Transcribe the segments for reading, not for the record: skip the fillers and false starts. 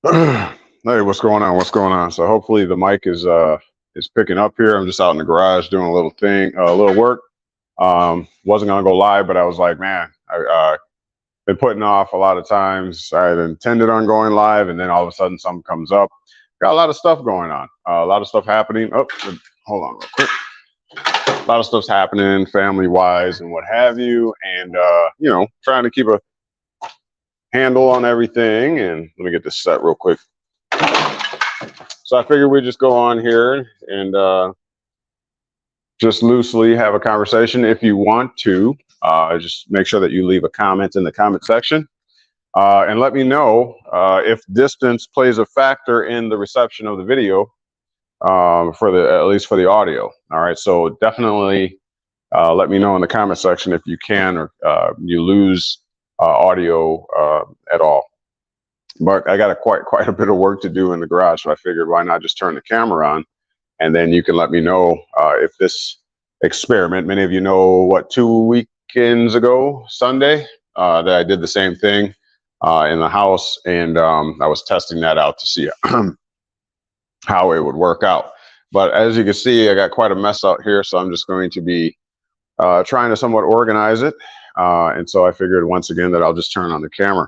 Hey, what's going on? What's going on? So hopefully the mic is picking up here. I'm just out in the garage doing a little thing, a little work. Wasn't gonna go live, but I was like, man, I been putting off a lot of times. I had intended on going live, and then all of a sudden something comes up. Got a lot of stuff going on. A lot of stuff happening. Oh, hold on real quick. A lot of stuff's happening family-wise and what have you, and you know, trying to keep a handle on everything. And let me get this set real quick. So I figured we'd just go on here and just loosely have a conversation. If you want to, just make sure that you leave a comment in the comment section and let me know if distance plays a factor in the reception of the video at least for the audio. All right, so definitely let me know in the comment section if you can or you lose audio at all. But I got quite a bit of work to do in the garage, so I figured why not just turn the camera on, and then you can let me know if this experiment. Many of you know what 2 weekends ago, Sunday, that I did the same thing in the house, and I was testing that out to see how it would work out. But as you can see, I got quite a mess out here, so I'm just going to be trying to somewhat organize it, and so I figured once again that I'll just turn on the camera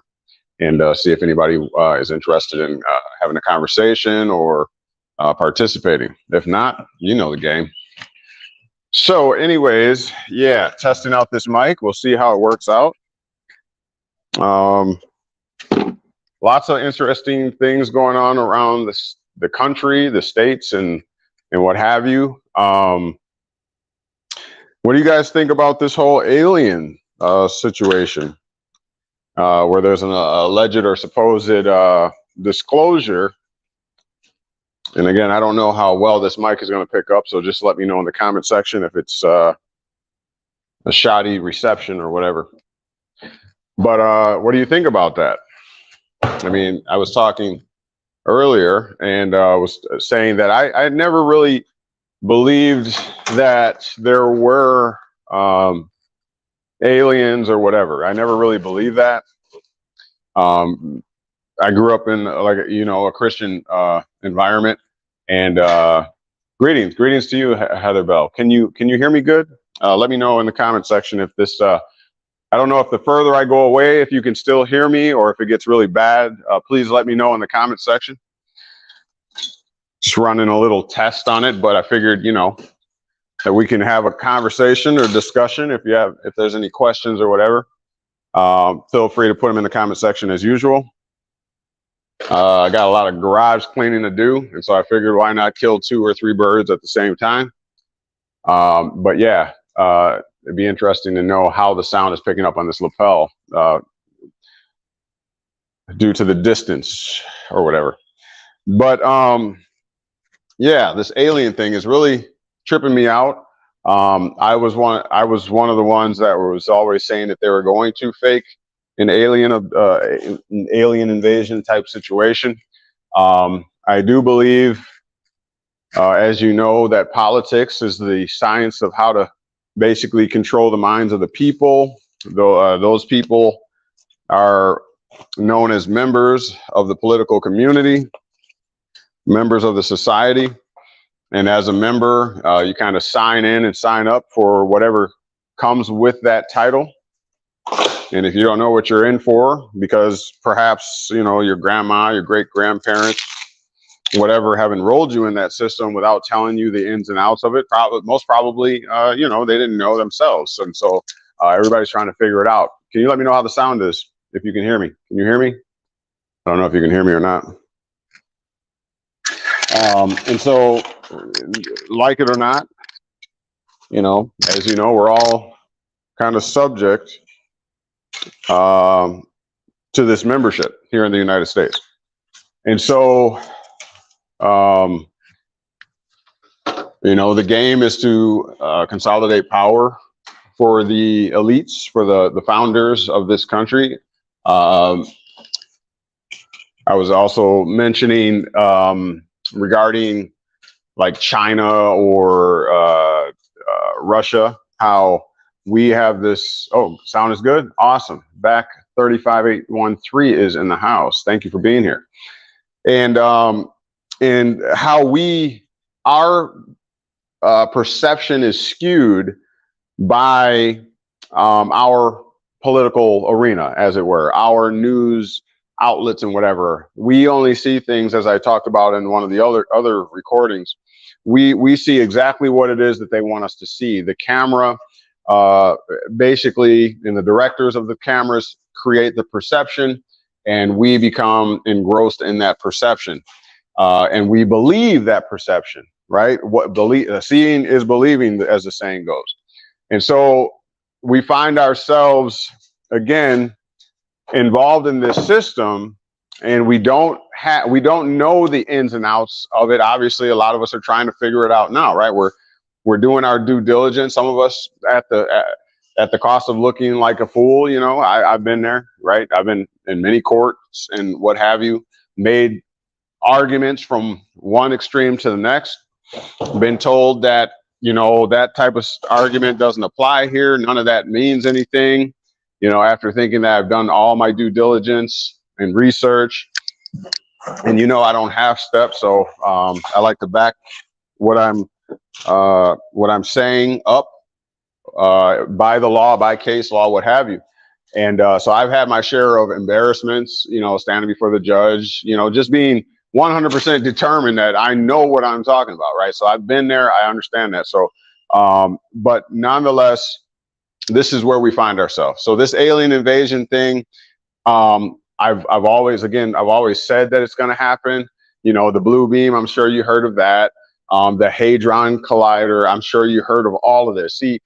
and see if anybody is interested in having a conversation or participating. If not, you know the game. So anyways, yeah, testing out this mic. We'll see how it works out. Lots of interesting things going on around the country, the states, and what have you. What do you guys think about this whole alien situation? Where there's an alleged or supposed disclosure. And again, I don't know how well this mic is going to pick up, so just let me know in the comment section if it's a shoddy reception or whatever. But what do you think about that? I mean, I was talking earlier and was saying that I never really believed that there were aliens or whatever. I never really believed that. I grew up in a Christian environment, and greetings to you, Heather Bell. Can you hear me good? Let me know in the comment section if this I don't know if the further I go away, if you can still hear me, or if it gets really bad. Please let me know in the comment section. Just running a little test on it, but I figured, you know, that we can have a conversation or discussion. If there's any questions or whatever, feel free to put them in the comment section as usual. I got a lot of garage cleaning to do, and so I figured why not kill 2 or 3 birds at the same time. But yeah, it'd be interesting to know how the sound is picking up on this lapel due to the distance or whatever. But yeah, this alien thing is really tripping me out. I was one of the ones that was always saying that they were going to fake an alien invasion type situation. I do believe, as you know, that politics is the science of how to basically control the minds of the people. Those people are known as members of the political community, members of the society. And as a member, you kind of sign in and sign up for whatever comes with that title. And if you don't know what you're in for, because perhaps, you know, your grandma, your great grandparents, whatever, have enrolled you in that system without telling you the ins and outs of it, most probably, you know, they didn't know themselves. And so everybody's trying to figure it out. Can you let me know how the sound is, if you can hear me? Can you hear me? I don't know if you can hear me or not. And so, like it or not, you know, as you know, we're all kind of subject to this membership here in the United States. And so, you know, the game is to consolidate power for the elites, for the founders of this country. I was also mentioning regarding like China or Russia, how we have this. Oh, sound is good. Awesome. Back 35813 is in the house. Thank you for being here. and how our perception is skewed by our political arena, as it were, our news outlets and whatever. We only see things, as I talked about in one of the other recordings. We see exactly what it is that they want us to see. The camera, basically, and the directors of the cameras create the perception, and we become engrossed in that perception, and we believe that perception. Right? Seeing is believing, as the saying goes. And so we find ourselves again involved in this system, and we don't know the ins and outs of it. Obviously, a lot of us are trying to figure it out now, right? We're doing our due diligence. Some of us at the cost of looking like a fool. You know, I've been there, right? I've been in many courts and what have you, made arguments from one extreme to the next, been told that, you know, that type of argument doesn't apply here. None of that means anything. You know, after thinking that I've done all my due diligence and research, and, you know, I don't half step. So I like to back what I'm saying up by the law, by case law, what have you. And so I've had my share of embarrassments, you know, standing before the judge, you know, just being 100% determined that I know what I'm talking about, right? So I've been there, I understand that. So, but nonetheless, this is where we find ourselves. So this alien invasion thing, I've always said that it's going to happen. You know, the blue beam, I'm sure you heard of that. The Hadron Collider, I'm sure you heard of all of this. See,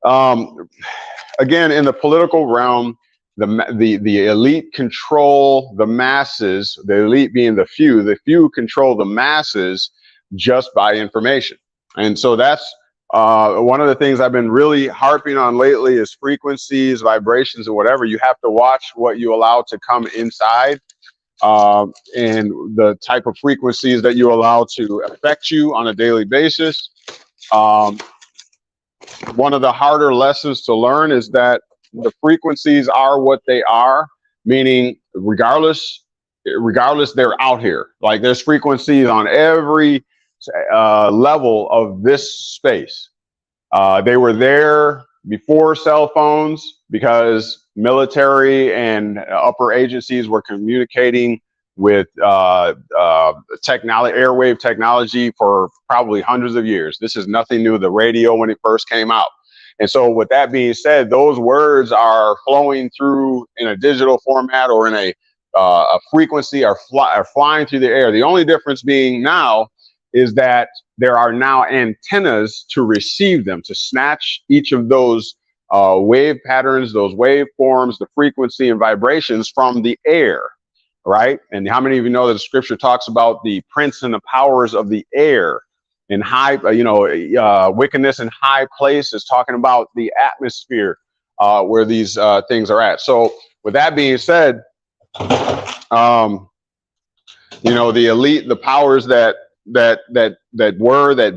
again, in the political realm, the elite control the masses, the elite being the few control the masses just by information. And so that's one of the things I've been really harping on lately is frequencies, vibrations, and whatever. You have to watch what you allow to come inside, and the type of frequencies that you allow to affect you on a daily basis. One of the harder lessons to learn is that the frequencies are what they are, meaning regardless, they're out here. Like there's frequencies on every level of this space. They were there before cell phones because military and upper agencies were communicating with airwave technology for probably hundreds of years. This is nothing new. The radio when it first came out. And so with that being said, those words are flowing through in a digital format or in a frequency, are flying through the air. The only difference being now is that there are now antennas to receive them, to snatch each of those wave patterns, those waveforms, the frequency and vibrations from the air, right? And how many of you know that the scripture talks about the prince and the powers of the air? In high, wickedness in high places, talking about the atmosphere where these things are at. So with that being said, the elite, the powers that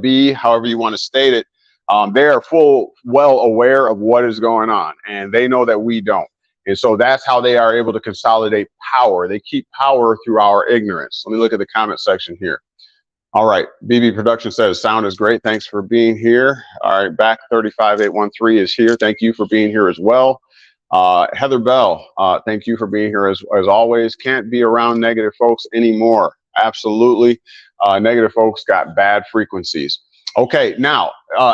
be, however you want to state it, they are well aware of what is going on, and they know that we don't. And so that's how they are able to consolidate power. They keep power through our ignorance. Let me look at the comment section here. All right, BB Production says sound is great. Thanks for being here. All right, back 35813 is here. Thank you for being here as well. Heather Bell, thank you for being here as always. Can't be around negative folks anymore. Absolutely, negative folks got bad frequencies. Okay, now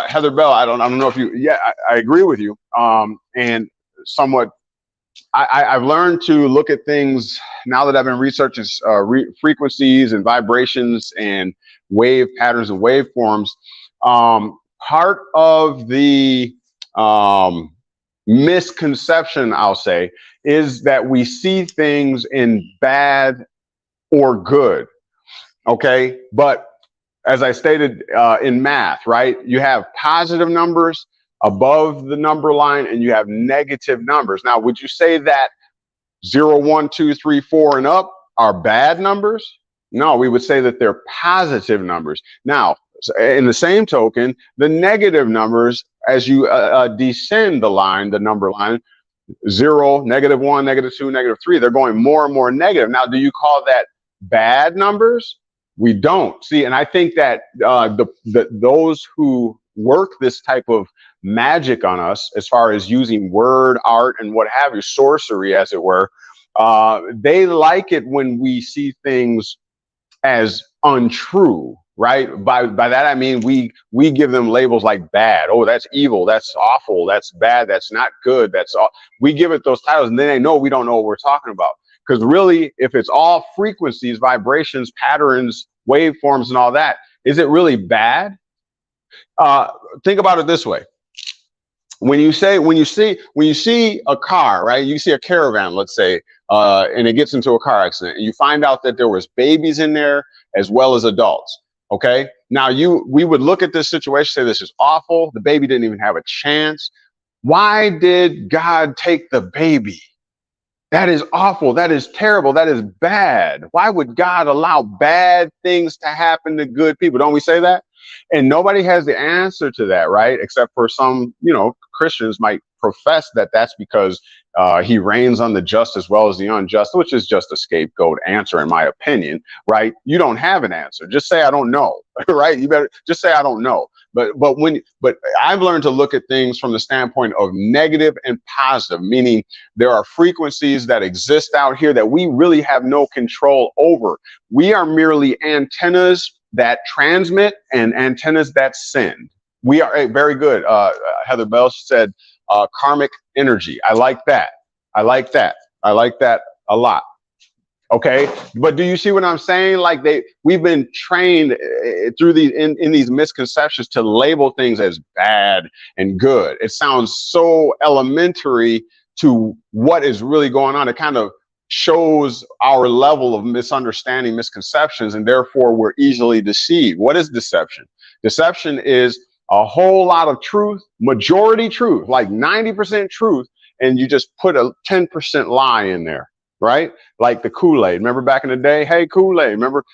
Heather Bell, I don't know if you. Yeah, I agree with you. And somewhat. I've learned to look at things now that I've been researching frequencies and vibrations and wave patterns and waveforms. Part of the misconception, I'll say, is that we see things in bad or good. Okay, but as I stated in math, right, you have positive numbers above the number line and you have negative numbers. Now, would you say that 0, 1, 2, 3, 4 and up are bad numbers? No, we would say that they're positive numbers. Now, in the same token, the negative numbers, as you descend the line, the number line, 0, -1, -2, -3, they're going more and more negative. Now, do you call that bad numbers? We don't see. And I think that those who work this type of magic on us, as far as using word art and what have you, sorcery, as it were, they like it when we see things as untrue, right? By that I mean we give them labels like bad. Oh, that's evil. That's awful. That's bad. That's not good. That's all. We give it those titles, and then they know we don't know what we're talking about. Because really, if it's all frequencies, vibrations, patterns, waveforms, and all that, is it really bad? Think about it this way. When you see a car, right? You see a caravan, let's say, and it gets into a car accident, and you find out that there was babies in there as well as adults. Okay. Now we would look at this situation, say this is awful. The baby didn't even have a chance. Why did God take the baby? That is awful. That is terrible. That is bad. Why would God allow bad things to happen to good people? Don't we say that? And nobody has the answer to that, right? Except for some, Christians might profess that that's because he reigns on the just as well as the unjust, which is just a scapegoat answer, in my opinion, right? You don't have an answer. Just say, I don't know, right? You better just say, I don't know. But I've learned to look at things from the standpoint of negative and positive, meaning there are frequencies that exist out here that we really have no control over. We are merely antennas that transmit and antennas that send. We are very good. Heather Bell said karmic energy. I like that. I like that a lot. Okay, but do you see what I'm saying? Like we've been trained through these in these misconceptions to label things as bad and good. It sounds so elementary to what is really going on. It kind of shows our level of misunderstanding, misconceptions, and therefore we're easily deceived. What is deception? Deception is a whole lot of truth, majority truth, like 90% truth, and you just put a 10% lie in there. Right? Like the Kool-Aid. Remember back in the day? Hey, Kool-Aid. Remember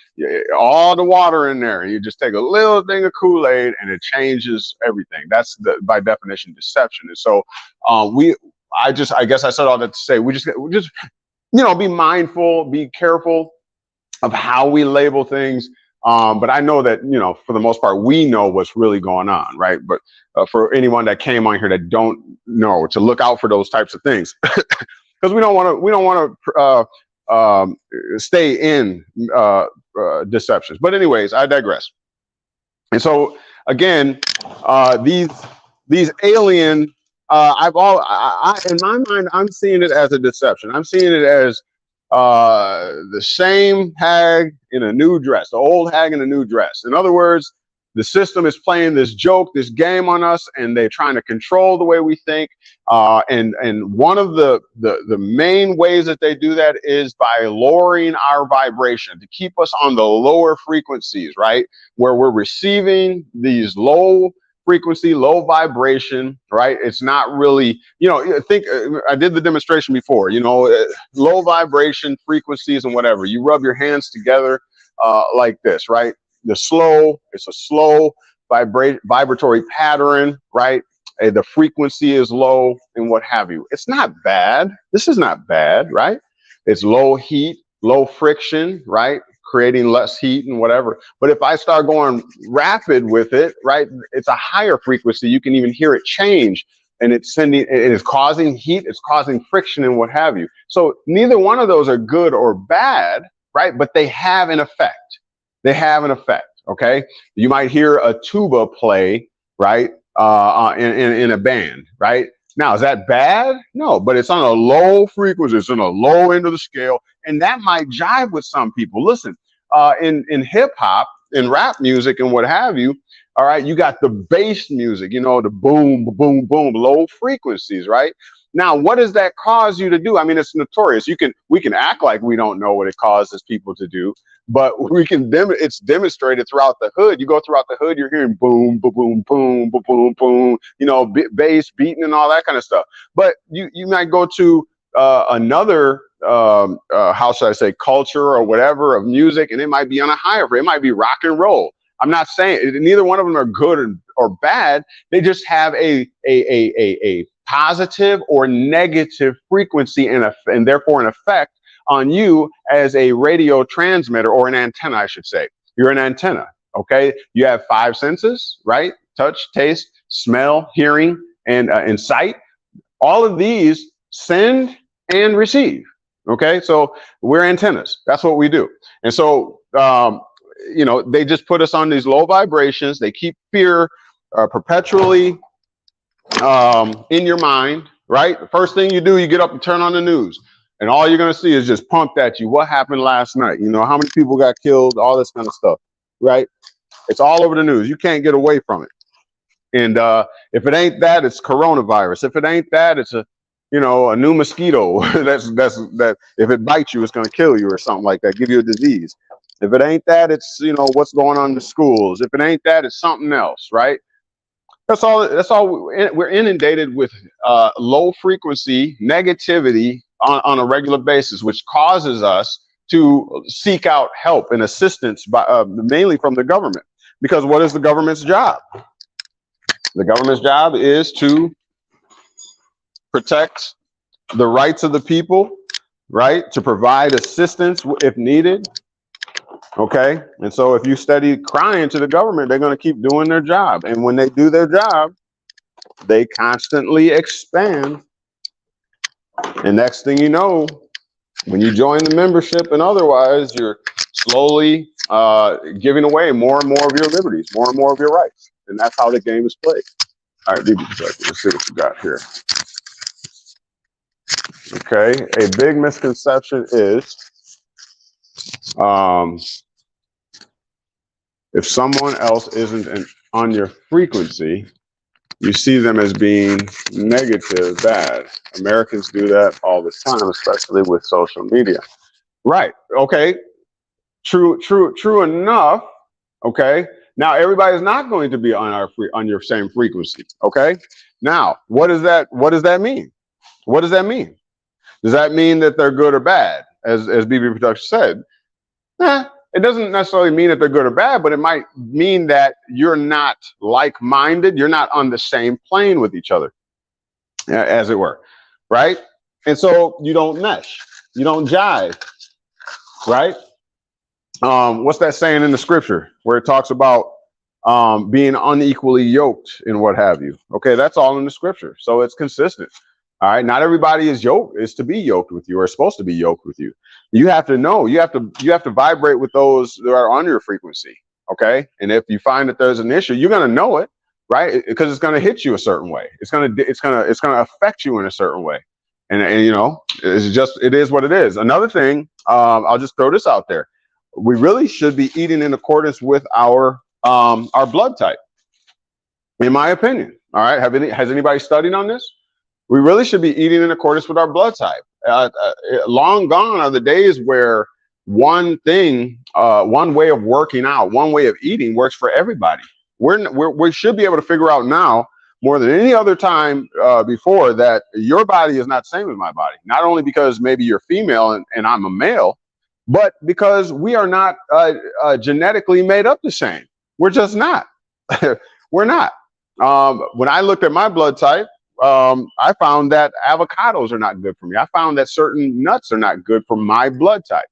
all the water in there. You just take a little thing of Kool-Aid and it changes everything. That's by definition deception. And so I guess I said all that to say we just be mindful, be careful of how we label things. But I know that, for the most part, we know what's really going on, right? But for anyone that came on here that don't know, to look out for those types of things. Because we don't want to stay in deceptions. But anyways, I digress. And so again, these alien, in my mind, I'm seeing it as a deception. I'm seeing it as the same hag in a new dress, the old hag in a new dress. In other words, the system is playing this joke, this game on us, and they're trying to control the way we think. And one of the main ways that they do that is by lowering our vibration to keep us on the lower frequencies, right? Where we're receiving these low frequency, low vibration, right? It's not really, think I did the demonstration before, low vibration frequencies and whatever. You rub your hands together like this, right? It's a slow vibratory pattern, right? The frequency is low and what have you. It's not bad. This is not bad, right? It's low heat, low friction, right? Creating less heat and whatever. But if I start going rapid with it, right, it's a higher frequency. You can even hear it change, and it is causing heat, it's causing friction and what have you. So neither one of those are good or bad, right? But they have an effect. They have an effect. Okay. You might hear a tuba play, right? In a band, right? Now, is that bad? No, but it's on a low frequency. It's on a low end of the scale. And that might jive with some people. Listen, in hip hop, in rap music and what have you, all right, you got the bass music, the boom, boom, boom, low frequencies, right? Now, what does that cause you to do? I mean, it's notorious. We can act like we don't know what it causes people to do, but it's demonstrated throughout the hood. You go throughout the hood, you're hearing boom, boom, boom, boom, boom, boom, bass beating and all that kind of stuff. But you might go to another, how should I say, culture or whatever of music, and it might be on a higher rate. It might be rock and roll. I'm not saying neither one of them are good or bad. They just have a positive or negative frequency and therefore an effect on you as a radio transmitter, or an antenna, I should say. You're an antenna, okay? You have 5 senses, right? Touch, taste, smell, hearing, and sight. All of these send and receive, okay? So we're antennas. That's what we do. And so, you know, they just put us on these low vibrations. They keep fear perpetually in your mind, right? The first thing you do, you get up and turn on the news, and all you're going to see is just pumped at you. What happened last night? You know, how many people got killed? All this kind of stuff, right? It's all over the news. You can't get away from it. And if it ain't that, it's coronavirus. If it ain't that, it's a new mosquito that if it bites you, it's going to kill you or something like that, give you a disease. If it ain't that, it's, you know, what's going on in the schools. If it ain't that, it's something else, right? That's all. We're inundated with low frequency negativity on a regular basis, which causes us to seek out help and assistance by mainly from the government. Because what is the government's job? The government's job is to protect the rights of the people, right? To provide assistance if needed. Okay. And so if you steady crying to the government, they're going to keep doing their job. And when they do their job, they constantly expand. And next thing you know, when you join the membership and otherwise, you're slowly giving away more and more of your liberties, more and more of your rights. And that's how the game is played. All right, let's see what you got here. Okay, a big misconception is if someone else isn't on your frequency, you see them as being negative, bad. Americans do that all the time, especially with social media. Right, okay, true enough, okay? Now, everybody's not going to be on your same frequency, okay? Now, what does that mean? What does that mean? Does that mean that they're good or bad, as BB Production said? It doesn't necessarily mean that they're good or bad, but it might mean that you're not like-minded. You're not on the same plane with each other, as it were, right? And so you don't mesh. You don't jive, right? What's that saying in the scripture where it talks about being unequally yoked and what have you? Okay, that's all in the scripture, so it's consistent. All right, not everybody is to be yoked with you, or supposed to be yoked with you. You have to know. You have to vibrate with those that are on your frequency. Okay, and if you find that there's an issue, you're gonna know it, right? Because it's gonna hit you a certain way. It's gonna affect you in a certain way, and you know, it is what it is. Another thing, I'll just throw this out there. We really should be eating in accordance with our blood type, in my opinion. All right, has anybody studied on this? We really should be eating in accordance with our blood type. Long gone are the days where one way of working out, one way of eating works for everybody. We should be able to figure out now, more than any other time before, that your body is not the same as my body. Not only because maybe you're female and I'm a male, but because we are not genetically made up the same. We're just not. We're not. When I looked at my blood type, I found that avocados are not good for me. I found that certain nuts are not good for my blood type,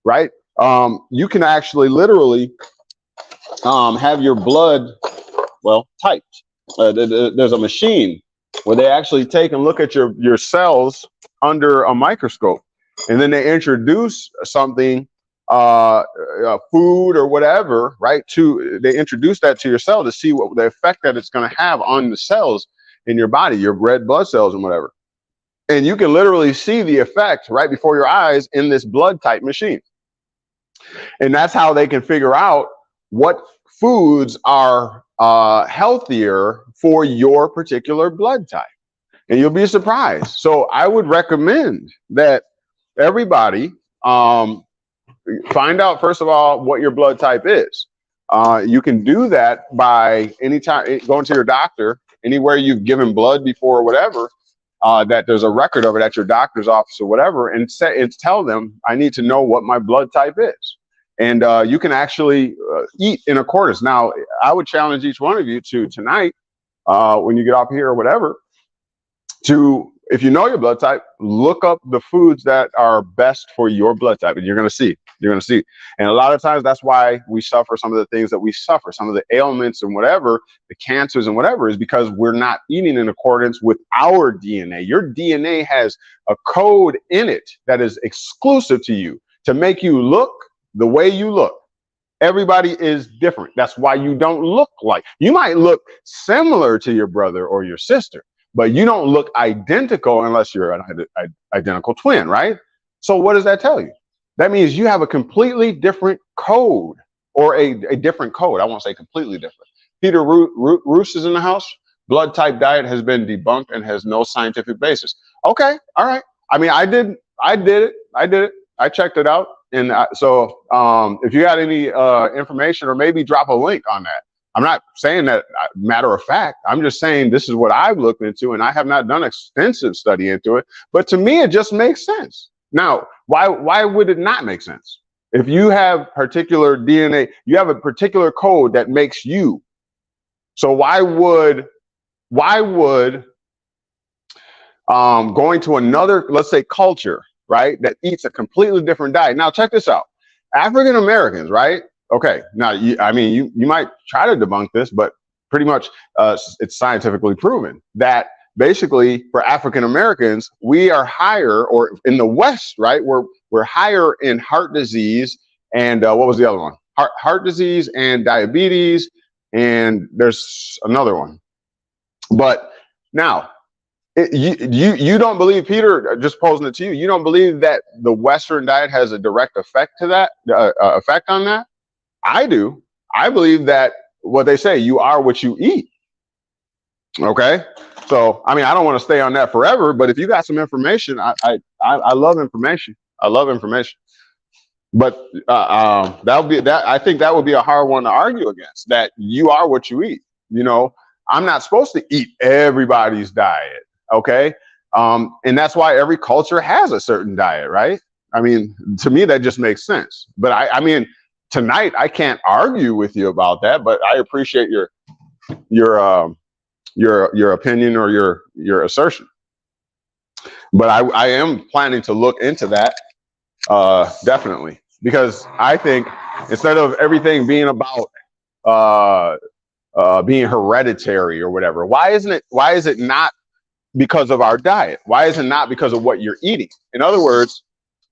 right? You can actually literally have your blood, typed. There's a machine where they actually take and look at your cells under a microscope, and then they introduce something, food or whatever, right? They introduce that to your cell to see what the effect that it's going to have on the cells in your body, your red blood cells and whatever. And you can literally see the effect right before your eyes in this blood type machine. And that's how they can figure out what foods are healthier for your particular blood type. And you'll be surprised. So I would recommend that everybody find out, first of all, what your blood type is. You can do that by anytime going to your doctor, anywhere you've given blood before or whatever, that there's a record of it at your doctor's office or whatever, and tell them, I need to know what my blood type is. And you can actually eat in accordance. Now, I would challenge each one of you to tonight, when you get off here or whatever, to if you know your blood type, look up the foods that are best for your blood type, and you're going to see. You're going to see. And a lot of times that's why we suffer some of the things that we suffer, some of the ailments and whatever, the cancers and whatever, is because we're not eating in accordance with our DNA. Your DNA has a code in it that is exclusive to you to make you look the way you look. Everybody is different. That's why you don't look like. You might look similar to your brother or your sister, but you don't look identical unless you're an identical twin, right? So what does that tell you? That means you have a completely different code, or a different code. I won't say completely different. Peter Roos is in the house. Blood type diet has been debunked and has no scientific basis. Okay, all right. I mean, I did it. I checked it out. And so if you got any information, or maybe drop a link on that. I'm not saying that matter of fact. I'm just saying this is what I've looked into, and I have not done extensive study into it. But to me, it just makes sense. Now, why would it not make sense? If you have particular DNA, you have a particular code that makes you. So why would going to another, let's say, culture, right, that eats a completely different diet. Now, check this out. African Americans, right? Okay. Now, you might try to debunk this, but pretty much it's scientifically proven that basically for African Americans, we are higher, or in the West, right? We're higher in heart disease and what was the other one? Heart disease and diabetes, and there's another one. But now, you don't believe, Peter, just posing it to you, you don't believe that the Western diet has a direct effect to that, effect on that? I do. I believe that what they say, you are what you eat. Okay. So, I mean, I don't want to stay on that forever, but if you got some information, I love information. I love information. But that would be that. I think that would be a hard one to argue against, that you are what you eat. You know, I'm not supposed to eat everybody's diet. Okay. And that's why every culture has a certain diet, right? I mean, to me, that just makes sense. But I mean, tonight, I can't argue with you about that, but I appreciate your opinion or your assertion. But I am planning to look into that, definitely, because I think instead of everything being about being hereditary or whatever, why is it not because of our diet? Why is it not because of what you're eating? In other words,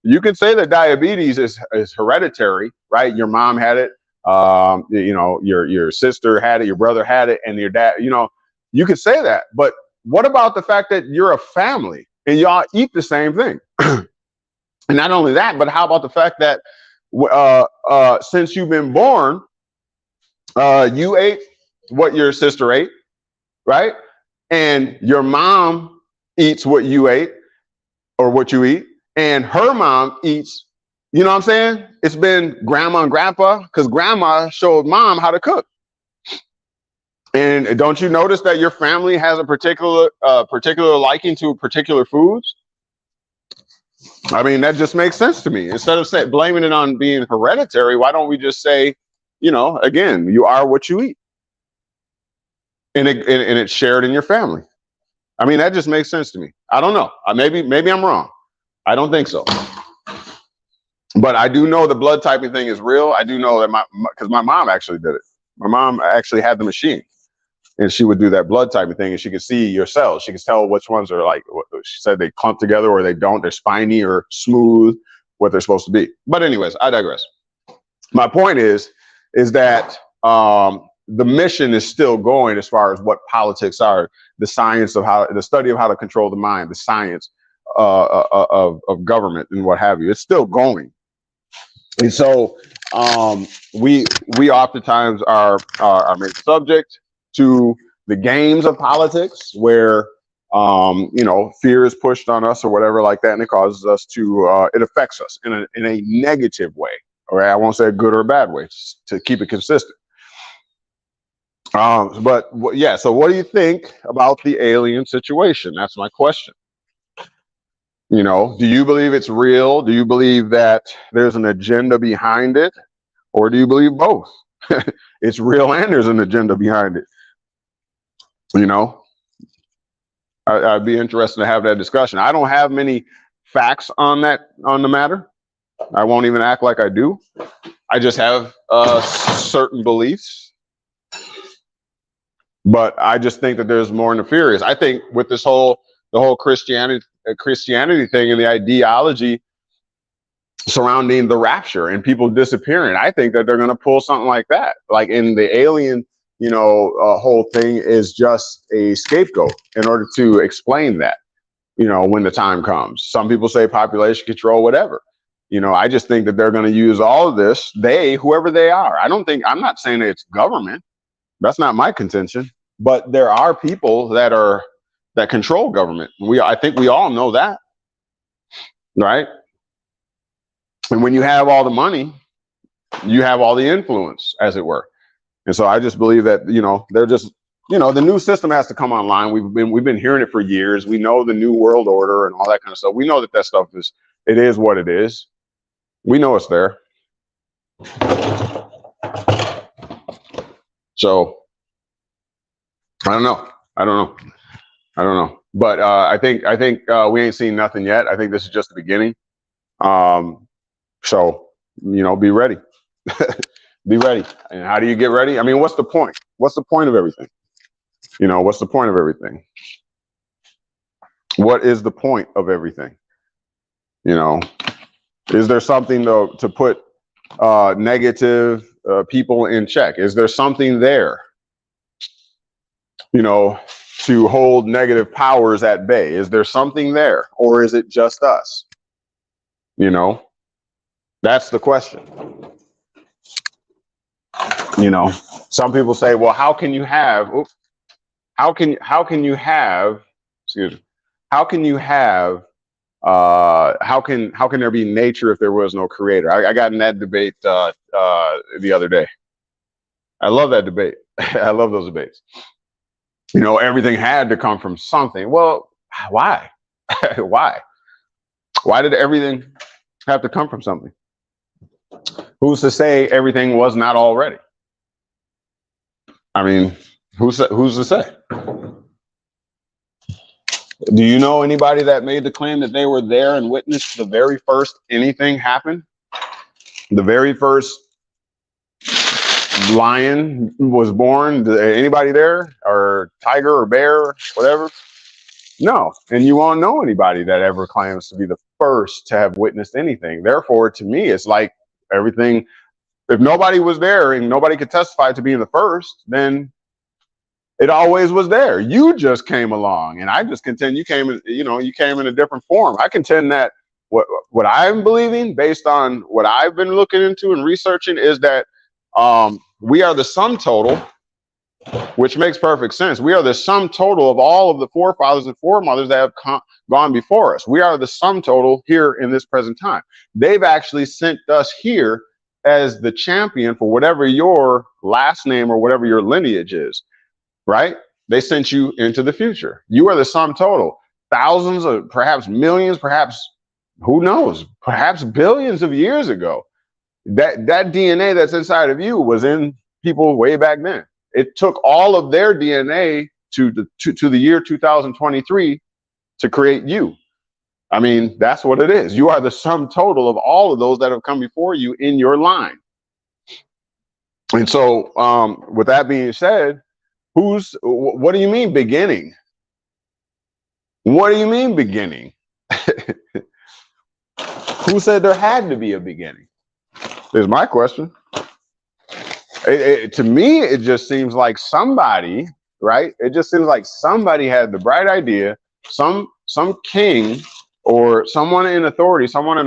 you can say that diabetes is hereditary, right? Your mom had it, you know, your sister had it, your brother had it, and your dad, you know, you could say that. But what about the fact that you're a family and y'all eat the same thing? And not only that, but how about the fact that since you've been born, you ate what your sister ate, right? And your mom eats what you ate or what you eat, and her mom eats, you know what I'm saying? It's been grandma and grandpa, because grandma showed mom how to cook. And don't you notice that your family has a particular liking to particular foods? I mean, that just makes sense to me. Instead of blaming it on being hereditary, why don't we just say, you know, again, you are what you eat, and it's shared in your family. I mean, that just makes sense to me. I don't know. Maybe I'm wrong. I don't think so. But I do know the blood typing thing is real. I do know that because my mom actually did it. My mom actually had the machine, and she would do that blood typing thing, and she could see your cells. She could tell which ones are, like, she said, they clump together or they don't. They're spiny or smooth, what they're supposed to be. But anyways, I digress. My point is that the mission is still going as far as what politics are, the science of the study of how to control the mind, the science of government and what have you. It's still going. And so we oftentimes are made subject to the games of politics, where you know, fear is pushed on us or whatever like that, and it causes us to it affects us in a negative way. All right, I won't say a good or a bad way, to keep it consistent. But yeah, so what do you think about the alien situation? That's my question. You know, do you believe it's real? Do you believe that there's an agenda behind it? Or do you believe both? It's real and there's an agenda behind it. You know, I'd be interested to have that discussion. I don't have many facts on the matter. I won't even act like I do. I just have certain beliefs, but I just think that there's more nefarious. I think with the whole Christianity thing and the ideology surrounding the rapture and people disappearing, I think that they're going to pull something like that. Like in the alien, whole thing is just a scapegoat in order to explain that, when the time comes. Some people say population control, whatever. I just think that they're going to use all of this, whoever they are. I'm not saying that it's government. That's not my contention. But there are people that control government. I think we all know that, right? And when you have all the money, you have all the influence, as it were. And so I just believe that, they're just, the new system has to come online. We've been hearing it for years. We know the new world order and all that kind of stuff. We know that stuff is what it is. We know it's there. So I don't know. But I think we ain't seen nothing yet. I think this is just the beginning. So be ready. Be ready. And how do you get ready? I mean, what's the point? What's the point of everything? What's the point of everything? What is the point of everything? Is there something though to put negative people in check? Is there something there, to hold negative powers at bay? Is there something there, or is it just us? That's the question. Some people say, well, how can there be nature if there was no creator? I got in that debate the other day. I love that debate. I love those debates. Everything had to come from something. Well, why? Why did everything have to come from something? Who's to say everything was not already? I mean, who's to say? Do you know anybody that made the claim that they were there and witnessed the very first anything happen? The very first lion was born? Anybody there? Or tiger or bear, whatever? No. And you won't know anybody that ever claims to be the first to have witnessed anything. Therefore, to me, it's like everything. If nobody was there and nobody could testify to being the first, then it always was there. You just came along, and I just contend you came in a different form. I contend that what I'm believing, based on what I've been looking into and researching, is that we are the sum total, which makes perfect sense. We are the sum total of all of the forefathers and foremothers that have gone before us. We are the sum total here in this present time. They've actually sent us here as the champion for whatever your last name or whatever your lineage is, right? They sent you into the future. You are the sum total. Thousands of, perhaps millions, perhaps, who knows, perhaps billions of years ago. That DNA that's inside of you was in people way back then. It took all of their DNA to the year 2023 to create you. I mean, that's what it is. You are the sum total of all of those that have come before you in your line. And so, with that being said, what do you mean beginning? What do you mean beginning? Who said there had to be a beginning? Is my question. To me, it just seems like somebody, right? It just seems like somebody had the bright idea, some king or someone in authority, someone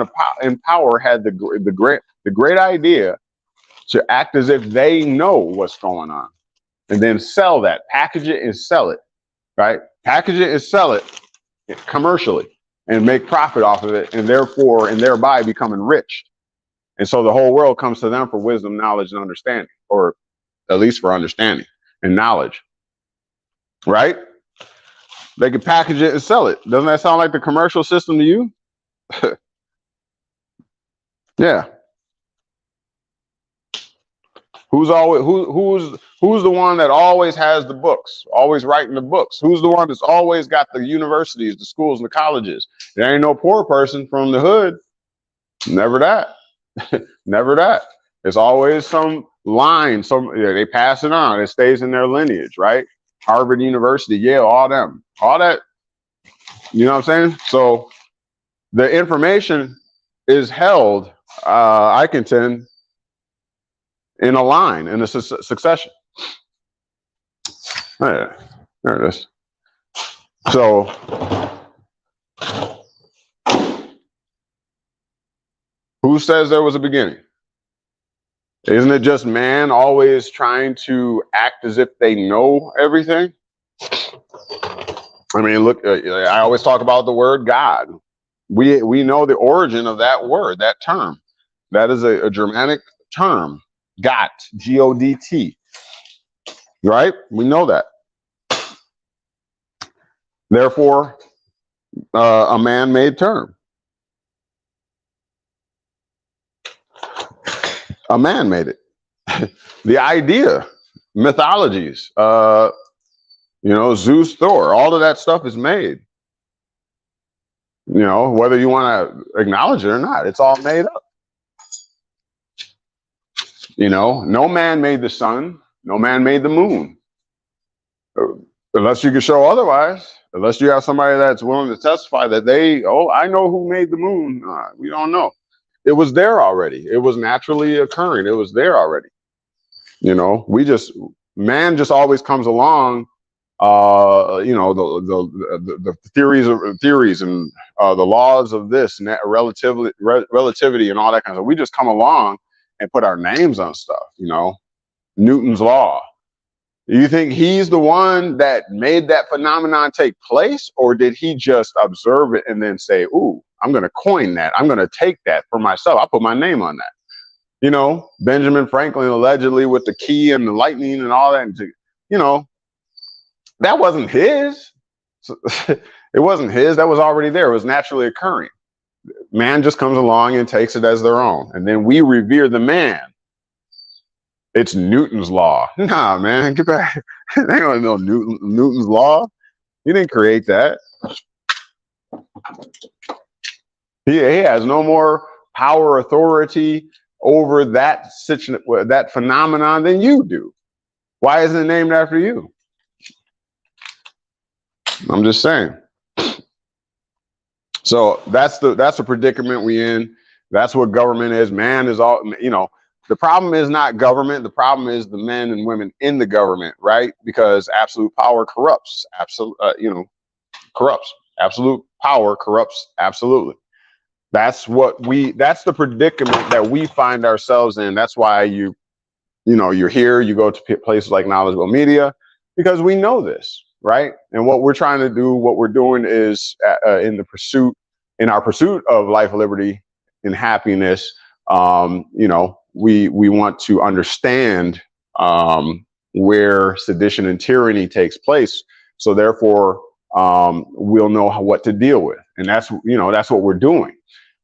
in power had the great idea to act as if they know what's going on, and then sell that, package it and sell it, right? Package it and sell it commercially and make profit off of it, and thereby becoming rich. And so the whole world comes to them for wisdom, knowledge, and understanding, or at least for understanding and knowledge, right? They can package it and sell it. Doesn't that sound like the commercial system to you? Yeah. Who's the one that always has the books, always writing the books? Who's the one that's always got the universities, the schools, and the colleges? There ain't no poor person from the hood. Never that. Never that. It's always some line, they pass it on. It stays in their lineage, right? Harvard University, Yale, all that. You know what I'm saying? So the information is held, I contend, in a line, in a succession. There it is. So who says there was a beginning? Isn't it just man always trying to act as if they know everything? I mean, look, I always talk about the word God. We know the origin of that word, that term. That is a Germanic term, Gott, G-O-D-T, right? We know that. Therefore, a man-made term. A man made it. The idea, mythologies, you know, Zeus, Thor, all of that stuff is made. You know, whether you want to acknowledge it or not, it's all made up. You know, no man made the sun, no man made the moon. Unless you can show otherwise, unless you have somebody that's willing to testify that I know who made the moon. We don't know. It was there already. It was naturally occurring. It was there already. You know, man just always comes along. You know, the theories and the laws of this and that, relativity and all that kind of stuff. We just come along and put our names on stuff. You know, Newton's law. You think he's the one that made that phenomenon take place, or did he just observe it and then say, "Ooh, I'm going to coin that. I'm going to take that for myself. I'll put my name on that." You know, Benjamin Franklin allegedly with the key and the lightning and all that. You know, that wasn't his. It wasn't his. That was already there. It was naturally occurring. Man just comes along and takes it as their own. And then we revere the man. It's Newton's law. Nah, man, get back. They don't know Newton's law. He didn't create that. He has no more power, authority over that phenomenon than you do. Why isn't it named after you? I'm just saying. So that's the predicament we in. That's what government is. Man is all, you know. The problem is not government. The problem is the men and women in the government, right? Because absolute power corrupts. Corrupts. Absolute power corrupts absolutely. That's the predicament that we find ourselves in. That's why you're here, you go to places like Knowledgewell Media, because we know this, right? And what we're trying to do, what we're doing is in our pursuit of life, liberty, and happiness, you know, we want to understand where sedition and tyranny takes place. So therefore, we'll know what to deal with. And that's what we're doing.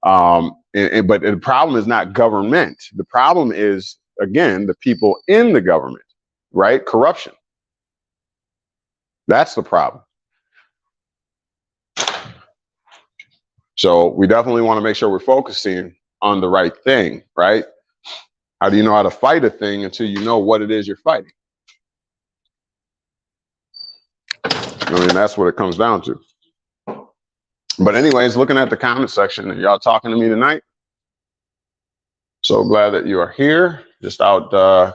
But the problem is not government. The problem is, again, the people in the government, right? Corruption. That's the problem. So we definitely want to make sure we're focusing on the right thing, right? How do you know how to fight a thing until you know what it is you're fighting? I mean, that's what it comes down to. But anyways, looking at the comment section, and y'all talking to me tonight. So glad that you are here. Just out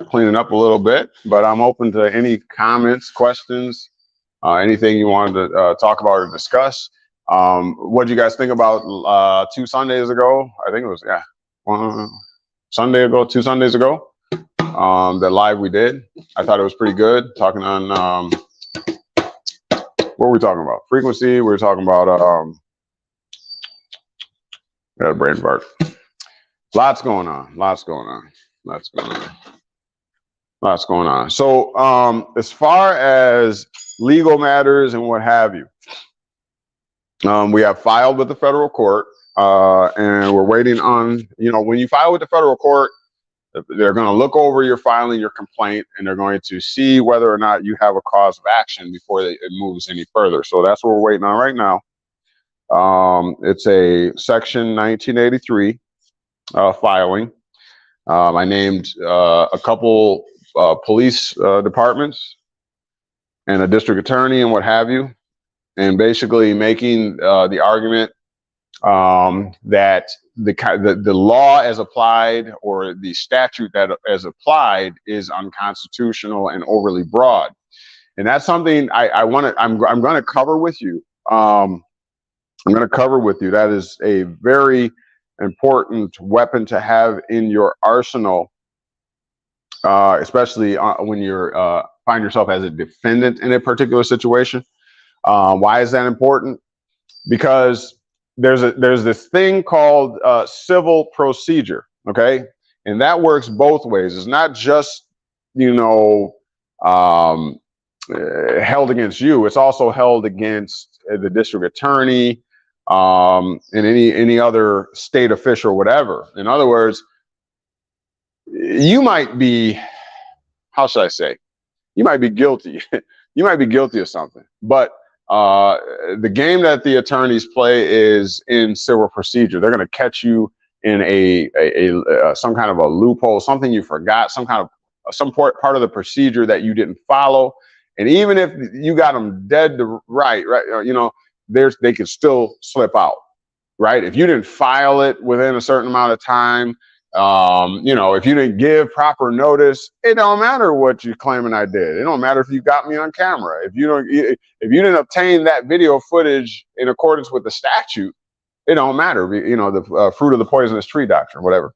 cleaning up a little bit, but I'm open to any comments, questions, anything you wanted to talk about or discuss. What do you guys think about 2 Sundays ago? I think it was, 2 Sundays ago, that live we did. I thought it was pretty good. Talking on, what were we talking about? Frequency. We were talking about, got a brain fart. Lots going on. So, as far as legal matters and what have you, we have filed with the federal court, and we're waiting on, when you file with the federal court, They're going to look over your filing, your complaint, and they're going to see whether or not you have a cause of action before it moves any further. So that's what we're waiting on right now. It's a Section 1983 filing. I named a couple police departments and a district attorney and what have you, and basically making the argument that the law as applied, or the statute that as applied, is unconstitutional and overly broad. And that's something I'm going to cover with you. I'm going to cover with you. That is a very important weapon to have in your arsenal, especially when you're find yourself as a defendant in a particular situation. Why is that important? Because there's this thing called civil procedure, okay? And that works both ways. It's not just, held against you. It's also held against the district attorney, and any other state official, whatever. In other words, you might be, how should I say? You might be guilty. You might be guilty of something, but the game that the attorneys play is in civil procedure. They're going to catch you in some kind of a loophole, something you forgot, some part of the procedure that you didn't follow. And even if you got them dead to right, they could still slip out, right? If you didn't file it within a certain amount of time, if you didn't give proper notice, it don't matter what you're claiming I did. It don't matter if you got me on camera. If you didn't obtain that video footage in accordance with the statute, it don't matter. The fruit of the poisonous tree doctrine, whatever.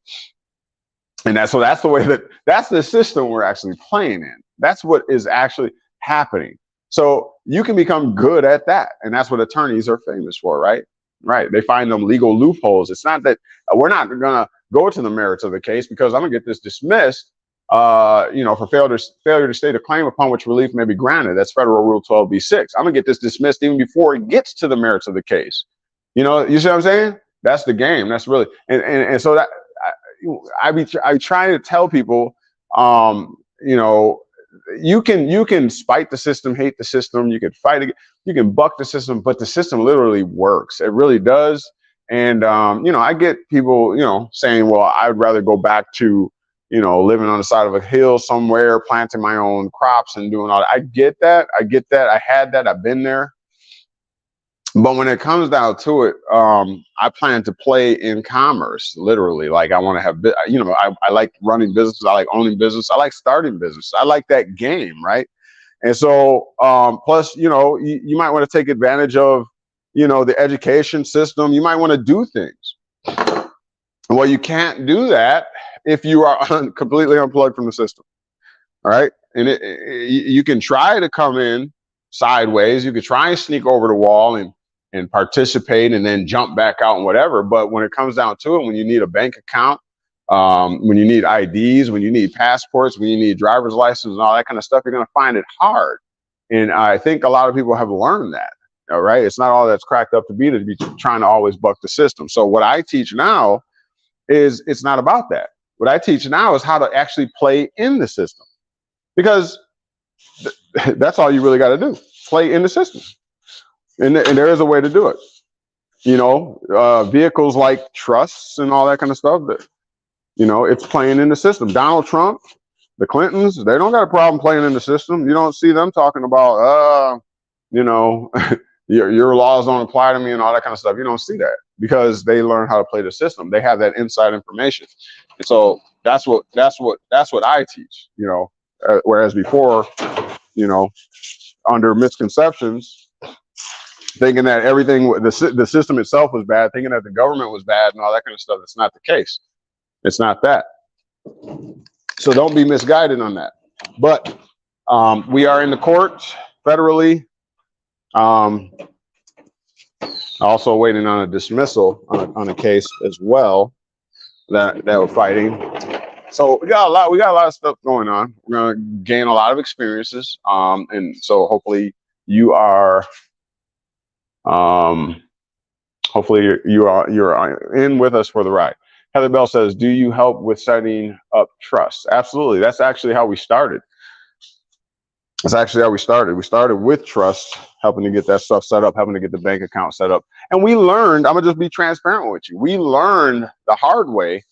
And that's the way that's the system we're actually playing in. That's what is actually happening. So you can become good at that. And that's what attorneys are famous for, right? Right. They find them legal loopholes. It's not that we're not going to go to the merits of the case, because I'm going to get this dismissed, for failure to state a claim upon which relief may be granted. That's Federal Rule 12b-6. I'm going to get this dismissed even before it gets to the merits of the case. You see what I'm saying? That's the game. That's really, and so that I try to tell people, you can spite the system, hate the system, you can fight it, you can buck the system, but the system literally works. It really does. And, I get people, saying, well, I'd rather go back to, living on the side of a hill somewhere, planting my own crops and doing all that. I get that. I had that. I've been there. But when it comes down to it, I plan to play in commerce, literally. Like, I want to have, I like running businesses. I like owning business. I like starting business. I like that game, right? And so, plus, you might want to take advantage of, the education system. You might want to do things. Well, you can't do that if you are completely unplugged from the system. All right. And you can try to come in sideways. You could try and sneak over the wall and participate and then jump back out and whatever. But when it comes down to it, when you need a bank account, when you need IDs, when you need passports, when you need driver's license and all that kind of stuff, you're going to find it hard. And I think a lot of people have learned that. All right. It's not all that's cracked up to be trying to always buck the system. So what I teach now is it's not about that. What I teach now is how to actually play in the system, because that's all you really got to do. Play in the system. And there is a way to do it. Vehicles like trusts and all that kind of stuff, that, it's playing in the system. Donald Trump, the Clintons, they don't got a problem playing in the system. You don't see them talking about, your laws don't apply to me and all that kind of stuff. You don't see that, because they learn how to play the system. They have that inside information. And so that's what I teach, whereas before, under misconceptions, thinking that everything, the system itself was bad, thinking that the government was bad and all that kind of stuff. It's not the case. It's not that. So don't be misguided on that. But we are in the courts federally. Also waiting on a dismissal on a case as well that we're fighting. So we got a lot of stuff going on. We're going to gain a lot of experiences. And so hopefully you are you're in with us for the ride. Heather Bell says, do you help with setting up trust? Absolutely. That's actually how we started. That's actually how we started. We started with trust, helping to get that stuff set up, helping to get the bank account set up. And we learned, I'm gonna just be transparent with you. We learned the hard way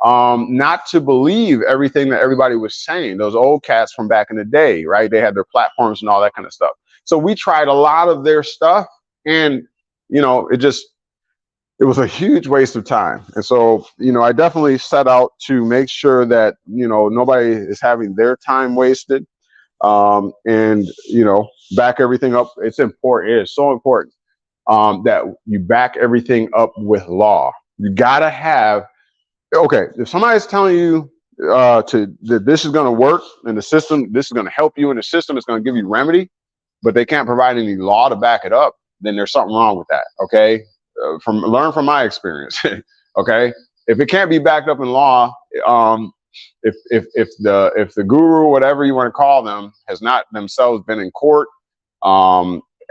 not to believe everything that everybody was saying. Those old cats from back in the day, right? They had their platforms and all that kind of stuff. So we tried a lot of their stuff, and you know, it was a huge waste of time. And so, you know, I definitely set out to make sure that, you know, nobody is having their time wasted. And, you know, back everything up. It's important. It is so important that you back everything up with law. You got to have, okay, if somebody's telling you that this is going to work and the system, this is going to help you and the system is going to give you remedy, but they can't provide any law to back it up, then there's something wrong with that. Okay. Learn from my experience. Okay. If it can't be backed up in law, if the guru, whatever you want to call them, has not themselves been in court,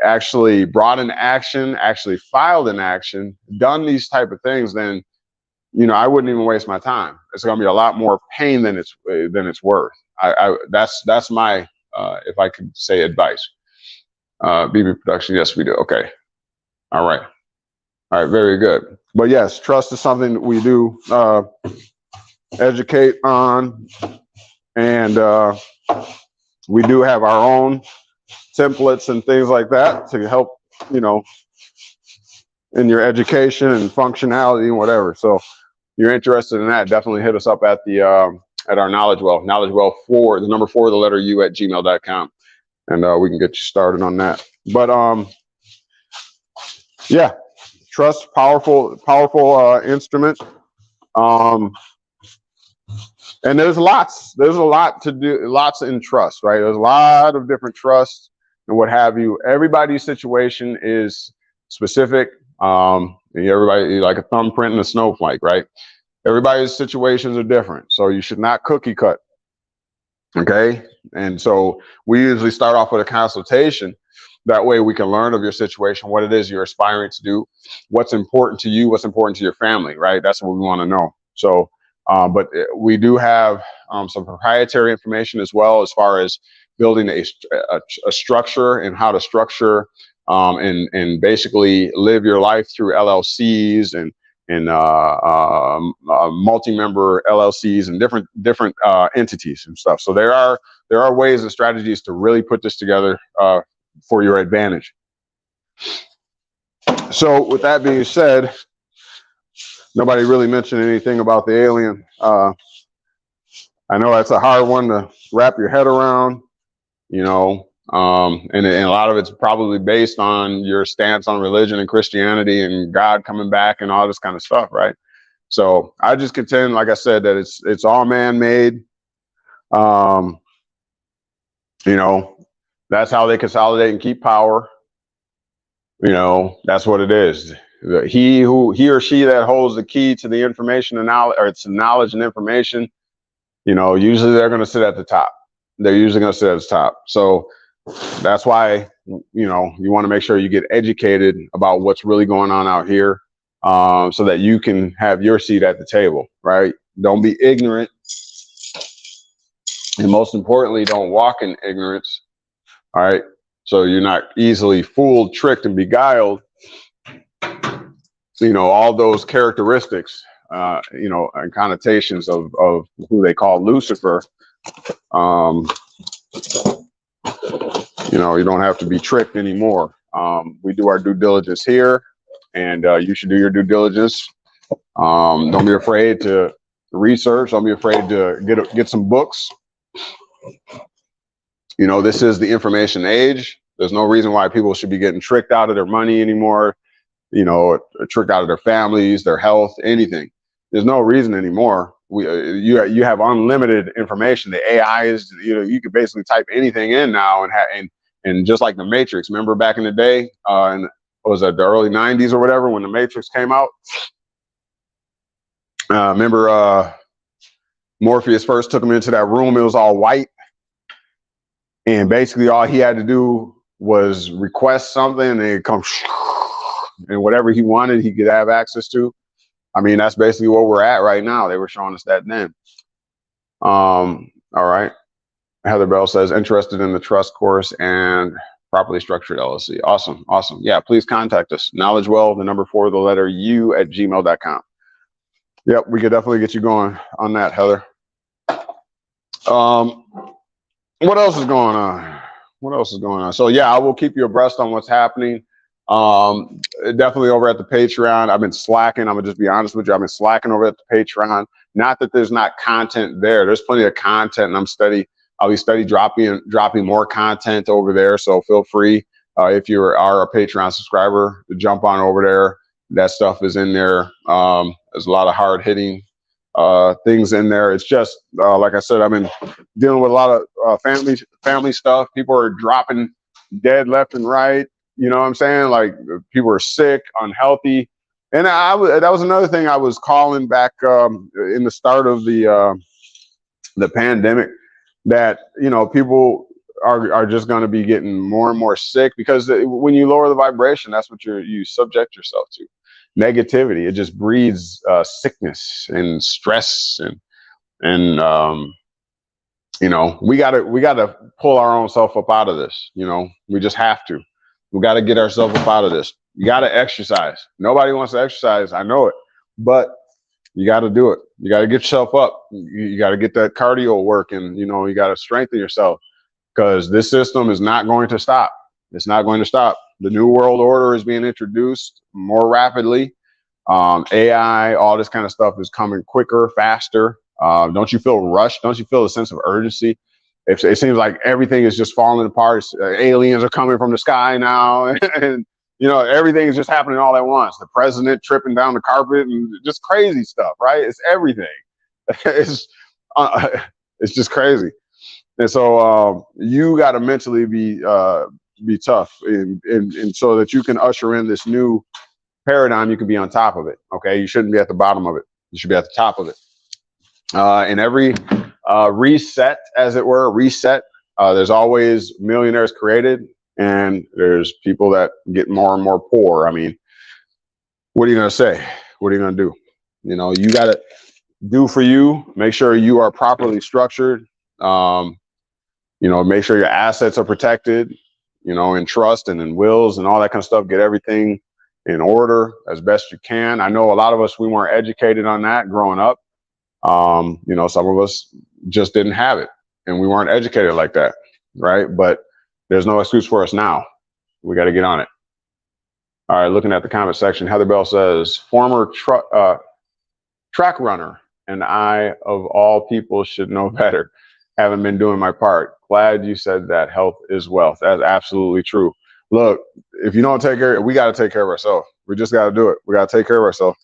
actually brought an action, actually filed an action, done these type of things, then, you know, I wouldn't even waste my time. It's going to be a lot more pain than it's worth. That's my if I could say advice. BB production, yes, we do. Okay, all right, very good. But yes, trust is something that we do educate on, and we do have our own templates and things like that to help, you know, in your education and functionality and whatever. So if you're interested in that, definitely hit us up at the at our Knowledgewell 4, the number 4, the letter U at gmail.com, and we can get you started on that. But yeah, trust, powerful instrument. And there's a lot to do, lots in trust, right? There's a lot of different trusts and what have you. Everybody's situation is specific. Everybody like a thumbprint and a snowflake, right? Everybody's situations are different. So you should not cookie cut. Okay. And so we usually start off with a consultation. That way we can learn of your situation, what it is you're aspiring to do, what's important to you, what's important to your family, right? That's what we want to know. So, but we do have some proprietary information as well, as far as building a structure and how to structure and basically live your life through LLCs and multi-member LLCs and different entities and stuff. So there are ways and strategies to really put this together for your advantage. So with that being said, nobody really mentioned anything about the alien. I know that's a hard one to wrap your head around, you know, and a lot of it's probably based on your stance on religion and Christianity and God coming back and all this kind of stuff, right? So I just contend, like I said, that it's all man-made. You know, that's how they consolidate and keep power. You know, that's what it is. He or she that holds the key to the information and knowledge, or it's knowledge and information, you know, usually they're going to sit at the top. They're usually going to sit at the top. So that's why, you know, you want to make sure you get educated about what's really going on out here, so that you can have your seat at the table, right? Don't be ignorant. And most importantly, don't walk in ignorance. All right. So you're not easily fooled, tricked, and beguiled. You know, all those characteristics, you know, and connotations of who they call Lucifer. You know, you don't have to be tricked anymore. We do our due diligence here, and you should do your due diligence. Don't be afraid to research. Don't be afraid to get some books. You know, this is the information age. There's no reason why people should be getting tricked out of their money anymore, you know, tricked out of their families, their health, anything. There's no reason anymore. You have unlimited information. The AI is, you know, you could basically type anything in now and just like the Matrix. Remember back in the day, and was it the early 90s or whatever, when the Matrix came out? Remember Morpheus first took him into that room. It was all white. And basically all he had to do was request something and it come, and whatever he wanted, he could have access to. I mean, that's basically where we're at right now. They were showing us that then. All right. Heather Bell says, interested in the trust course and properly structured LLC. Awesome. Awesome. Yeah, please contact us. Knowledgewell, the number 4, the letter U at gmail.com. Yep, we could definitely get you going on that, Heather. What else is going on? What else is going on? So yeah, I will keep you abreast on what's happening. Definitely over at the Patreon. I've been slacking. I'm gonna just be honest with you. I've been slacking over at the Patreon. Not that there's not content there. There's plenty of content, and I'll be steady dropping more content over there. So feel free, if you are a Patreon subscriber, to jump on over there. That stuff is in there. There's a lot of hard hitting things in there. It's just like I said, I've been dealing with a lot of family stuff. People are dropping dead left and right. You know what I'm saying? Like, people are sick, unhealthy, and that was another thing I was calling back in the start of the pandemic, that people are just going to be getting more and more sick, because when you lower the vibration, that's what you subject yourself to. Negativity. It just breeds sickness and stress, and we gotta pull our own self up out of this. We just have to. We got to get ourselves up out of this. You got to exercise. Nobody wants to exercise. I know it, but you got to do it. You got to get yourself up. You got to get that cardio working. You got to strengthen yourself, because this system is not going to stop. It's not going to stop. The new world order is being introduced more rapidly. AI, all this kind of stuff is coming quicker, faster. Don't you feel rushed? Don't you feel a sense of urgency? It seems like everything is just falling apart. Aliens are coming from the sky now, and everything is just happening all at once. The president tripping down the carpet and just crazy stuff, right? It's everything. It's just crazy. And so you got to mentally be tough, and so that you can usher in this new paradigm. You can be on top of it. Okay, you shouldn't be at the bottom of it. You should be at the top of it. In every reset, as it were, there's always millionaires created, and there's people that get more and more poor. I mean, what are you going to say? What are you going to do? You got to do for you. Make sure you are properly structured. Make sure your assets are protected, in trust and in wills and all that kind of stuff. Get everything in order as best you can. I know a lot of us, we weren't educated on that growing up. Some of us just didn't have it, and we weren't educated like that, right? But there's no excuse for us now. We got to get on it. All right, looking at the comment section, Heather Bell says, former track runner, and I, of all people, should know better. Haven't been doing my part. Glad you said that. Health is wealth. That's absolutely true. Look, if you don't take care, we got to take care of ourselves. We just got to do it. We got to take care of ourselves.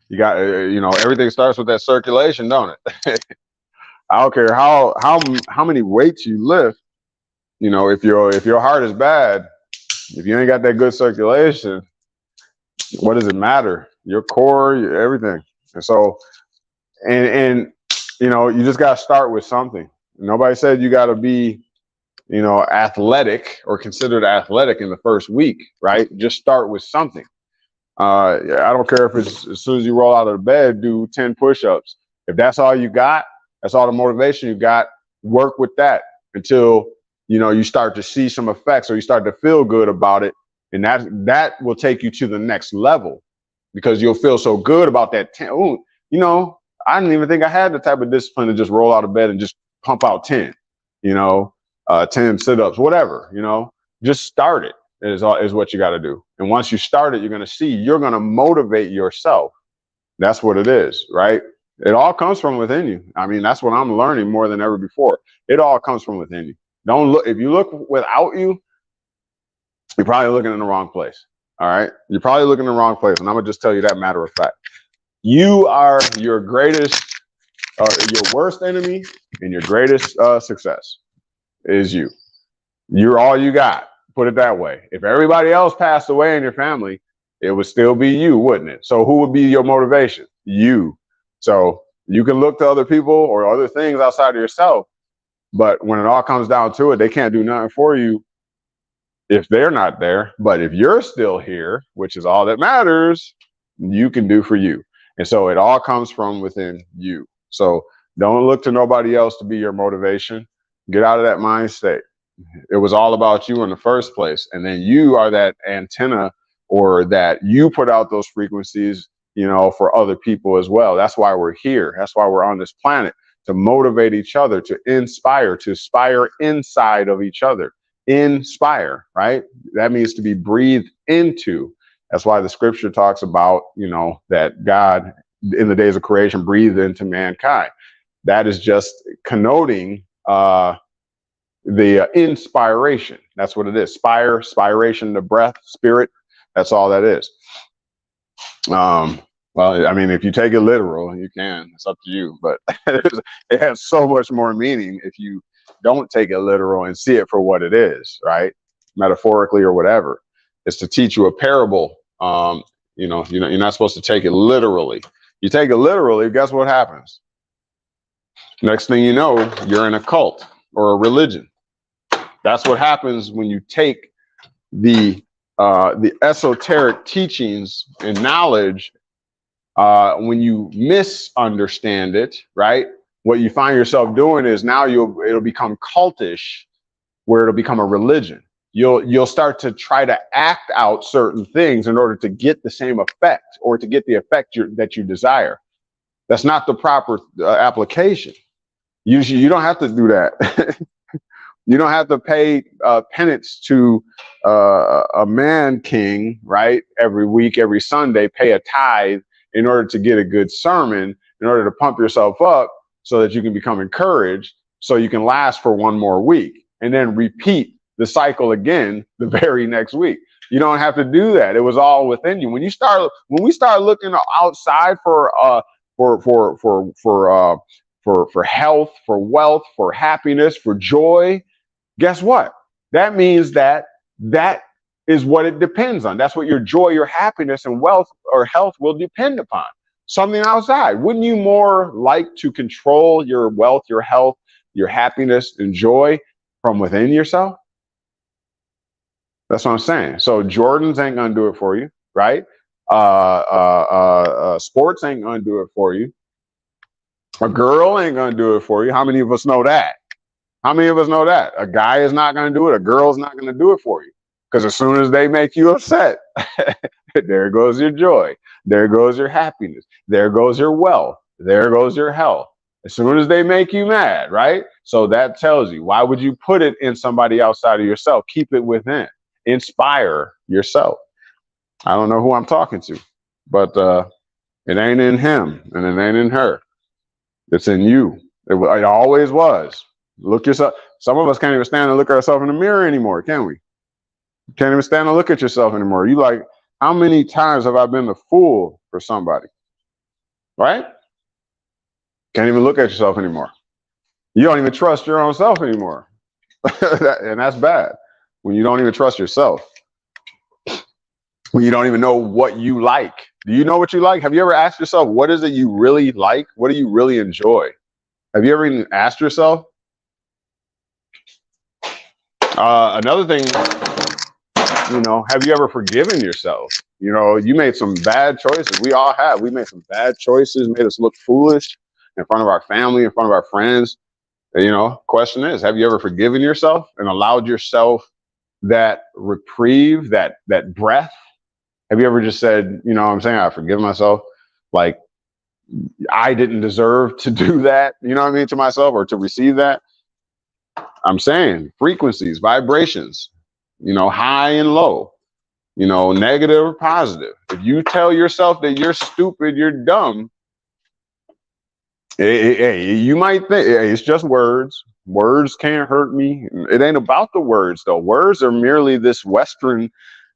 You got, everything starts with that circulation, don't it? I don't care how many weights you lift. If your heart is bad, if you ain't got that good circulation, what does it matter? Your core, everything. And so, and you just got to start with something. Nobody said you got to be, athletic or considered athletic in the first week, right? Just start with something. I don't care if it's as soon as you roll out of the bed, do 10 push-ups. If that's all you got, that's all the motivation you got, work with that until, you start to see some effects, or you start to feel good about it. And that will take you to the next level, because you'll feel so good about that 10. Ooh, I didn't even think I had the type of discipline to just roll out of bed and just pump out 10, 10 sit-ups, whatever, just start it. Is what you got to do. And once you start it, you're going to motivate yourself. That's what it is, right? It all comes from within you. I mean, that's what I'm learning more than ever before. It all comes from within you. Don't look, if you look without you, you're probably looking in the wrong place. All right. You're probably looking in the wrong place. And I'm going to just tell you that matter of fact. You are your greatest, your worst enemy, and your greatest success is you. You're all you got. Put it that way. If everybody else passed away in your family, it would still be you, wouldn't it? So who would be your motivation? You. So you can look to other people or other things outside of yourself, but when it all comes down to it, they can't do nothing for you if they're not there. But if you're still here, which is all that matters, you can do for you. And so it all comes from within you. So don't look to nobody else to be your motivation. Get out of that mind state. It was all about you in the first place. And then you are that antenna, or that you put out those frequencies, for other people as well. That's why we're here. That's why we're on this planet, to motivate each other, to aspire inside of each other. Inspire, right? That means to be breathed into. That's why the scripture talks about, that God in the days of creation breathed into mankind. That is just connoting the inspiration. That's what it is. Spiration, the breath, spirit. That's all that is. Well, I mean, if you take it literal, you can. It's up to you. But it has so much more meaning if you don't take it literal and see it for what it is, right? Metaphorically or whatever. It's to teach you a parable. You're not supposed to take it literally. You take it literally, guess what happens? Next thing you know, you're in a cult or a religion. That's what happens when you take the esoteric teachings and knowledge. When you misunderstand it, right? What you find yourself doing is now it'll become cultish, where it'll become a religion. You'll start to try to act out certain things in order to get the same effect, or to get the effect that you desire. That's not the proper application. You don't have to do that. You don't have to pay penance to a man king, right? Every week, every Sunday, pay a tithe in order to get a good sermon, in order to pump yourself up so that you can become encouraged, so you can last for one more week, and then repeat the cycle again the very next week. You don't have to do that. It was all within you. When we start looking outside for health, for wealth, for happiness, for joy, guess what? That means that is what it depends on. That's what your joy, your happiness, and wealth or health will depend upon. Something outside. Wouldn't you more like to control your wealth, your health, your happiness, and joy from within yourself? That's what I'm saying. So Jordans ain't gonna do it for you, right? Sports ain't gonna do it for you. A girl ain't gonna do it for you. How many of us know that? How many of us know that? A guy is not gonna do it. A girl's not gonna do it for you. Because as soon as they make you upset, there goes your joy. There goes your happiness. There goes your wealth. There goes your health. As soon as they make you mad, right? So that tells you, why would you put it in somebody outside of yourself? Keep it within. Inspire yourself. I don't know who I'm talking to, but it ain't in him and it ain't in her. It's in you. It always was. Look yourself. Some of us can't even stand and look at ourselves in the mirror anymore, can we? Can't even stand and look at yourself anymore. You like, how many times have I been the fool for somebody? Right? Can't even look at yourself anymore. You don't even trust your own self anymore. And that's bad. When you don't even trust yourself. When you don't even know what you like. Do you know what you like? Have you ever asked yourself, what is it you really like? What do you really enjoy? Have you ever even asked yourself? Another thing, have you ever forgiven yourself? You made some bad choices. We all have. We made some bad choices, made us look foolish in front of our family, in front of our friends. Question is, have you ever forgiven yourself and allowed yourself that reprieve, that breath? Have you ever just said, I forgive myself? Like, I didn't deserve to do that, to myself, or to receive that. I'm saying frequencies, vibrations, high and low, negative or positive. If you tell yourself that you're stupid, you're dumb, you might think, it's just words. Words can't hurt me. It ain't about the words, though. Words are merely this Western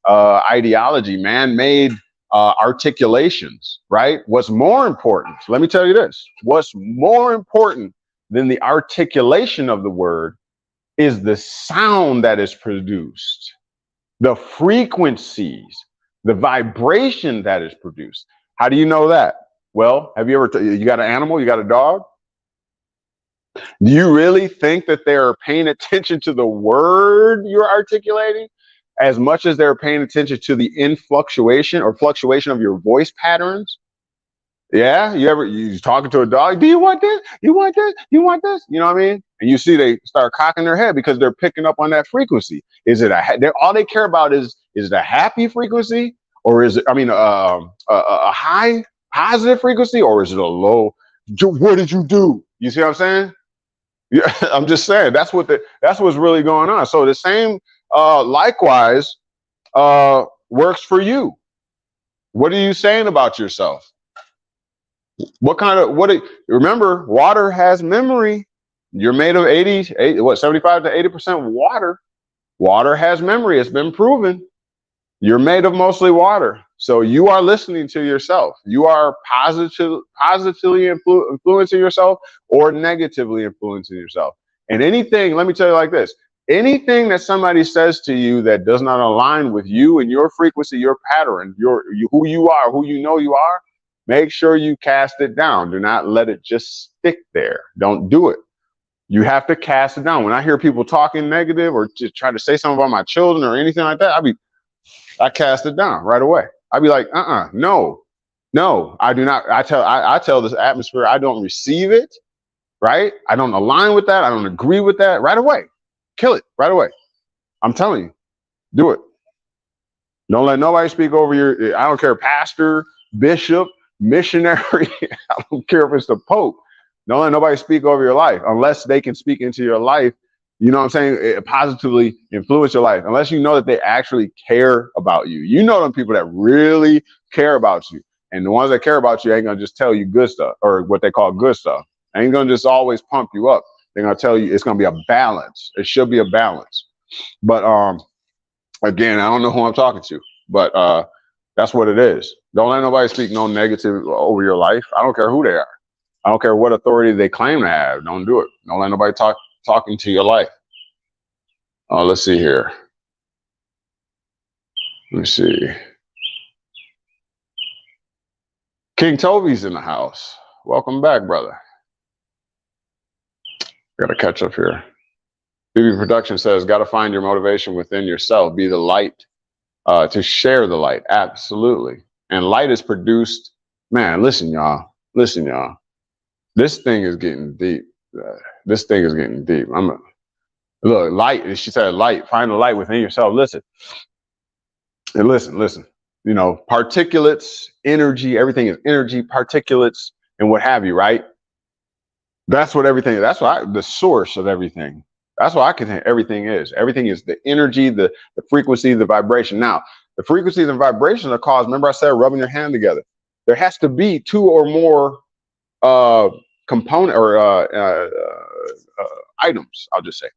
ideology, man-made articulations, right? What's more important, let me tell you this, what's more important than the articulation of the word is the sound that is produced, the frequencies, the vibration that is produced. How do you know that? Well, have you ever, you got an animal, you got a dog? Do you really think that they're paying attention to the word you're articulating? as much as they're paying attention to the influctuation or fluctuation of your voice patterns. Yeah, you talking to a dog? Do you want this? You want this? You want this? You know what I mean? And you see they start cocking their head because they're picking up on that frequency. Is it all they care about is it a happy frequency, or is it, I mean, a high positive frequency, or is it a low? What did you do? You see what I'm saying? Yeah, I'm just saying that's what's really going on. So the same likewise works for you. What are you saying about yourself? Remember, water has memory. You're made of 75 to 80% water. Water has memory. It's been proven. You're made of mostly water. So you are listening to yourself. You are positively influencing yourself or negatively influencing yourself. And anything, let me tell you like this, anything that somebody says to you that does not align with you and your frequency, your pattern, who you are, who you know you are, make sure you cast it down. Do not let it just stick there. Don't do it. You have to cast it down. When I hear people talking negative or just try to say something about my children or anything like that, I cast it down right away. I'd be like, no, I do not. I tell this atmosphere, I don't receive it, right? I don't align with that. I don't agree with that right away. Kill it right away. I'm telling you, do it. Don't let nobody speak over I don't care, pastor, bishop, missionary. I don't care if it's the Pope. Don't let nobody speak over your life unless they can speak into your life. You know what I'm saying? It positively influence your life. Unless you know that they actually care about you. You know them people that really care about you. And the ones that care about you ain't going to just tell you good stuff, or what they call good stuff. Ain't going to just always pump you up. They're going to tell you it's going to be a balance. It should be a balance. But again, I don't know who I'm talking to, but that's what it is. Don't let nobody speak no negative over your life. I don't care who they are. I don't care what authority they claim to have. Don't do it. Don't let nobody talking to your life. Let's see here. Let me see. King Toby's in the house. Welcome back, brother. Gotta catch up here. BB Production says, gotta find your motivation within yourself. Be the light to share the light. Absolutely. And light is produced. Man, listen, y'all. Listen, y'all. This thing is getting deep. This thing is getting deep. Look, light. She said, light. Find the light within yourself. Listen. And listen. You know, particulates, energy. Everything is energy, particulates, and what have you. Right. That's what everything is. That's why the source of everything. That's why I can think everything is. Everything is the energy, the frequency, the vibration. Now, the frequencies and vibrations are caused. Remember, I said rubbing your hand together. There has to be two or more component or items. I'll just say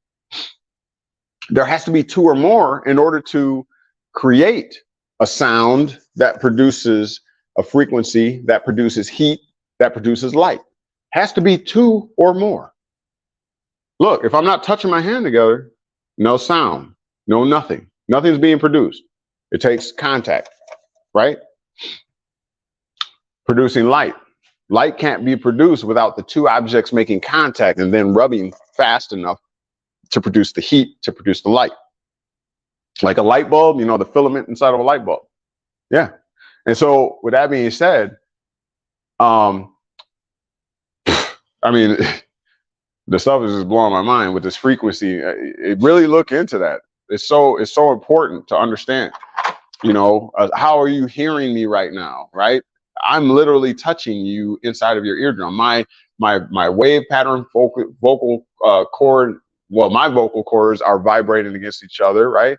there has to be two or more in order to create a sound that produces a frequency, that produces heat, that produces light. Has to be two or more. Look, if I'm not touching my hand together, no sound, no nothing. Nothing's being produced. It takes contact, right? Producing light. Light can't be produced without the two objects making contact and then rubbing fast enough to produce the heat, to produce the light. Like a light bulb, you know, the filament inside of a light bulb. Yeah. And so with that being said, I mean, the stuff is just blowing my mind with this frequency. Really look into that. It's so important to understand, you know, how are you hearing me right now? Right. I'm literally touching you inside of your eardrum. My wave pattern vocal cord. Well, my vocal cords are vibrating against each other. Right.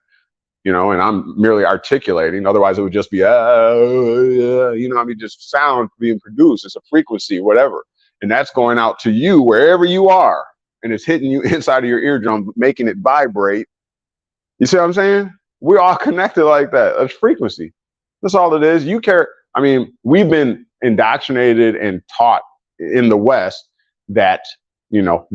You know, and I'm merely articulating. Otherwise, it would just be, you know, I mean, just sound being produced. It's a frequency, whatever. And that's going out to you wherever you are. And it's hitting you inside of your eardrum, making it vibrate. You see what I'm saying? We're all connected like that. That's frequency. That's all it is. You care. I mean, we've been indoctrinated and taught in the West that, you know,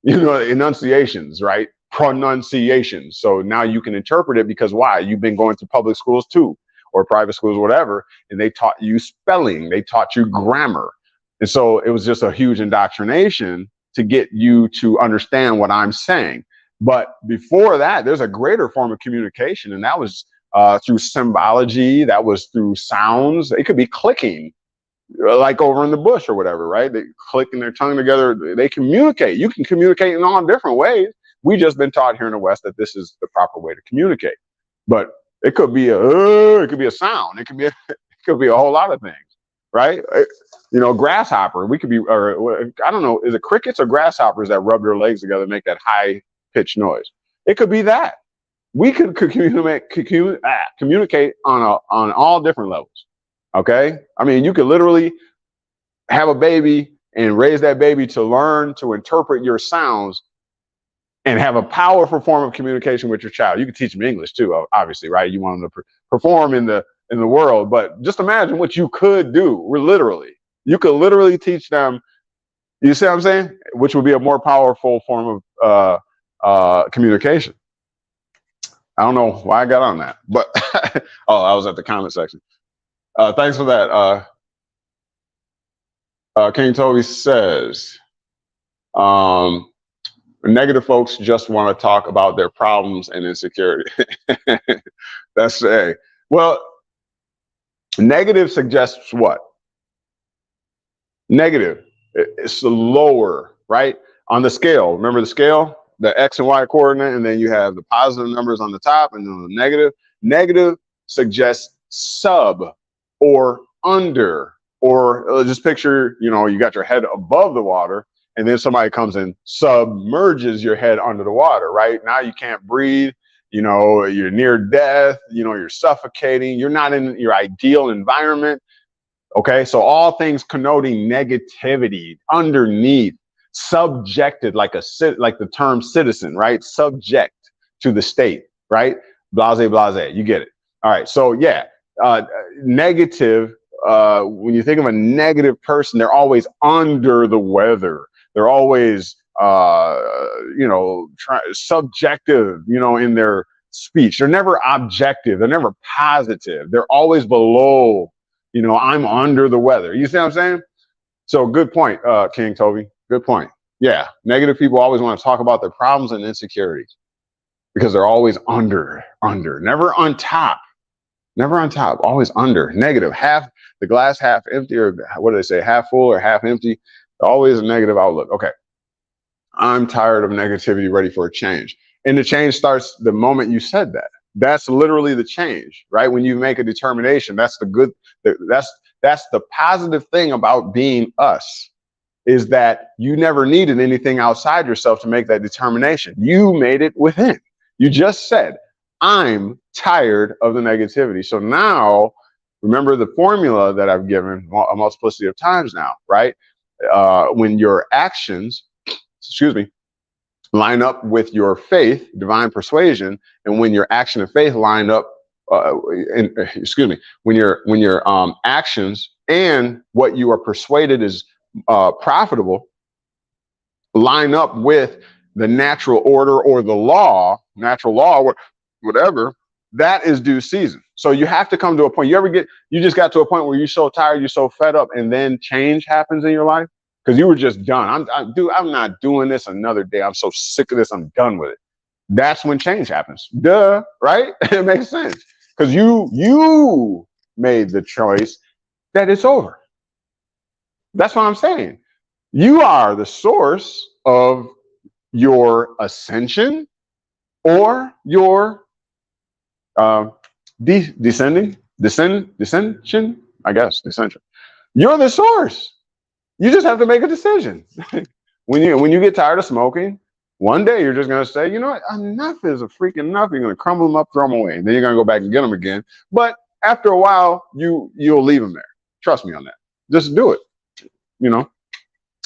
enunciations, right? Pronunciations. So now you can interpret it because why? You've been going to public schools too, or private schools, whatever, and they taught you spelling, they taught you grammar. And so it was just a huge indoctrination to get you to understand what I'm saying. But before that, there's a greater form of communication, and that was through symbology. That was through sounds. It could be clicking, like over in the bush or whatever, right? They clicking their tongue together. They communicate. You can communicate in all different ways. We just been taught here in the West that this is the proper way to communicate. But it could be it could be a sound. It could be a whole lot of things, right? You know, grasshopper. We could be, or I don't know, is it crickets or grasshoppers that rub their legs together and make that high pitched noise? It could be that. We could communicate on all different levels. Okay, I mean, you could literally have a baby and raise that baby to learn to interpret your sounds and have a powerful form of communication with your child. You can teach them English too, obviously, right? You want them to perform in the world, but just imagine what you could do. You could literally teach them. You see what I'm saying? Which would be a more powerful form of communication. I don't know why I got on that, but oh, I was at the comment section. Thanks for that. King Toby says, negative folks just want to talk about their problems and insecurity. That's well, negative suggests what? Negative. It's lower, right? On the scale. Remember the scale? The X and Y coordinate, and then you have the positive numbers on the top and then the negative. Negative suggests sub or under, or just picture, you know, you got your head above the water and then somebody comes and submerges your head under the water, right? Now you can't breathe, you know, you're near death, you know, you're suffocating, you're not in your ideal environment. Okay, so all things connoting negativity, underneath, subjected, like the term citizen, right? Subject to the state, right? Blase, blase, you get it. All right, so yeah, negative, when you think of a negative person, they're always under the weather. They're always, you know, subjective, you know, in their speech. They're never objective. They're never positive. They're always below, you know, I'm under the weather. You see what I'm saying? So good point, King Toby. Good point. Yeah, negative people always want to talk about their problems and insecurities because they're always under, never on top. Never on top, always under. Negative, half the glass half empty, or what do they say, half full or half empty? Always a negative outlook. Okay, I'm tired of negativity, ready for a change. And the change starts the moment you said that. That's literally the change, right? When you make a determination, that's the good. That's the positive thing about being us, is that you never needed anything outside yourself to make that determination. You made it within. You just said, I'm tired of the negativity. So now, remember the formula that I've given a multiplicity of times now, right? When your actions, line up with your faith, divine persuasion, and when your action of faith line up, when your actions and what you are persuaded is profitable line up with the natural order or the natural law, whatever, that is due season. So you have to come to a point. You just got to a point where you're so tired, you're so fed up, and then change happens in your life because you were just done. I'm not doing this another day. I'm so sick of this. I'm done with it. That's when change happens. Duh, right? It makes sense because you made the choice that it's over. That's what I'm saying. You are the source of your ascension or your descension, I guess, descension. You're the source. You just have to make a decision. When you get tired of smoking, one day you're just going to say, you know what, enough is a freaking enough. You're going to crumble them up, throw them away. And then you're going to go back and get them again. But after a while, you'll leave them there. Trust me on that. Just do it. You know,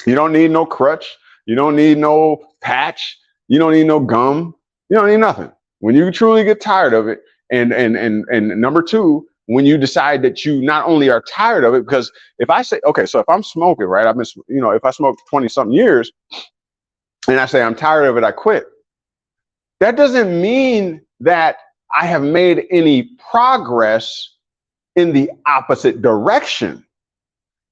you don't need no crutch. You don't need no patch. You don't need no gum. You don't need nothing. When you truly get tired of it, and number two, when you decide that you not only are tired of it, because if I say, okay, so if I'm smoking, right, I've been, you know, if I smoked 20 something years and I say I'm tired of it, I quit. That doesn't mean that I have made any progress in the opposite direction.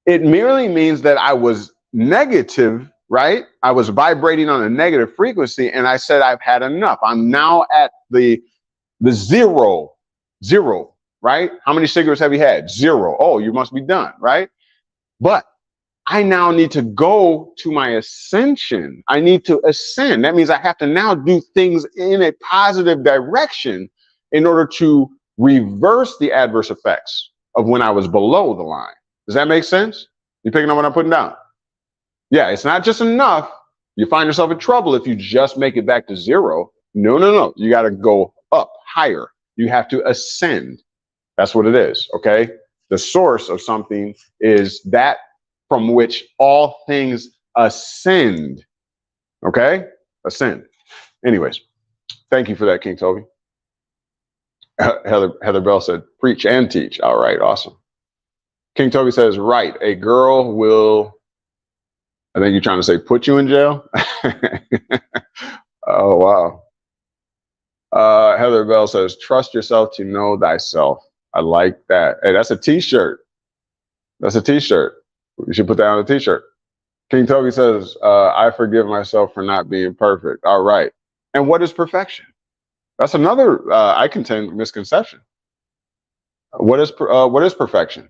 It merely means that I was negative, right? I was vibrating on a negative frequency, and I said, I've had enough. I'm now at the zero, right? How many cigarettes have you had? 0. Oh, you must be done, right? But I now need to go to my ascension. I need to ascend. That means I have to now do things in a positive direction in order to reverse the adverse effects of when I was below the line. Does that make sense? You picking up what I'm putting down? Yeah, it's not just enough. You find yourself in trouble if you just make it back to 0. No. You got to go up higher. You have to ascend. That's what it is, okay? The source of something is that from which all things ascend, okay? Ascend. Anyways, thank you for that, King Toby. Heather Bell said, preach and teach. All right, awesome. King Toby says, right, a girl will, I think you're trying to say, put you in jail? Oh, wow. Heather Bell says, trust yourself to know thyself. I like that. Hey, that's a t-shirt. That's a t-shirt. You should put that on a t-shirt. King Toby says, I forgive myself for not being perfect. All right. And what is perfection? That's another, I contend, misconception. What is perfection?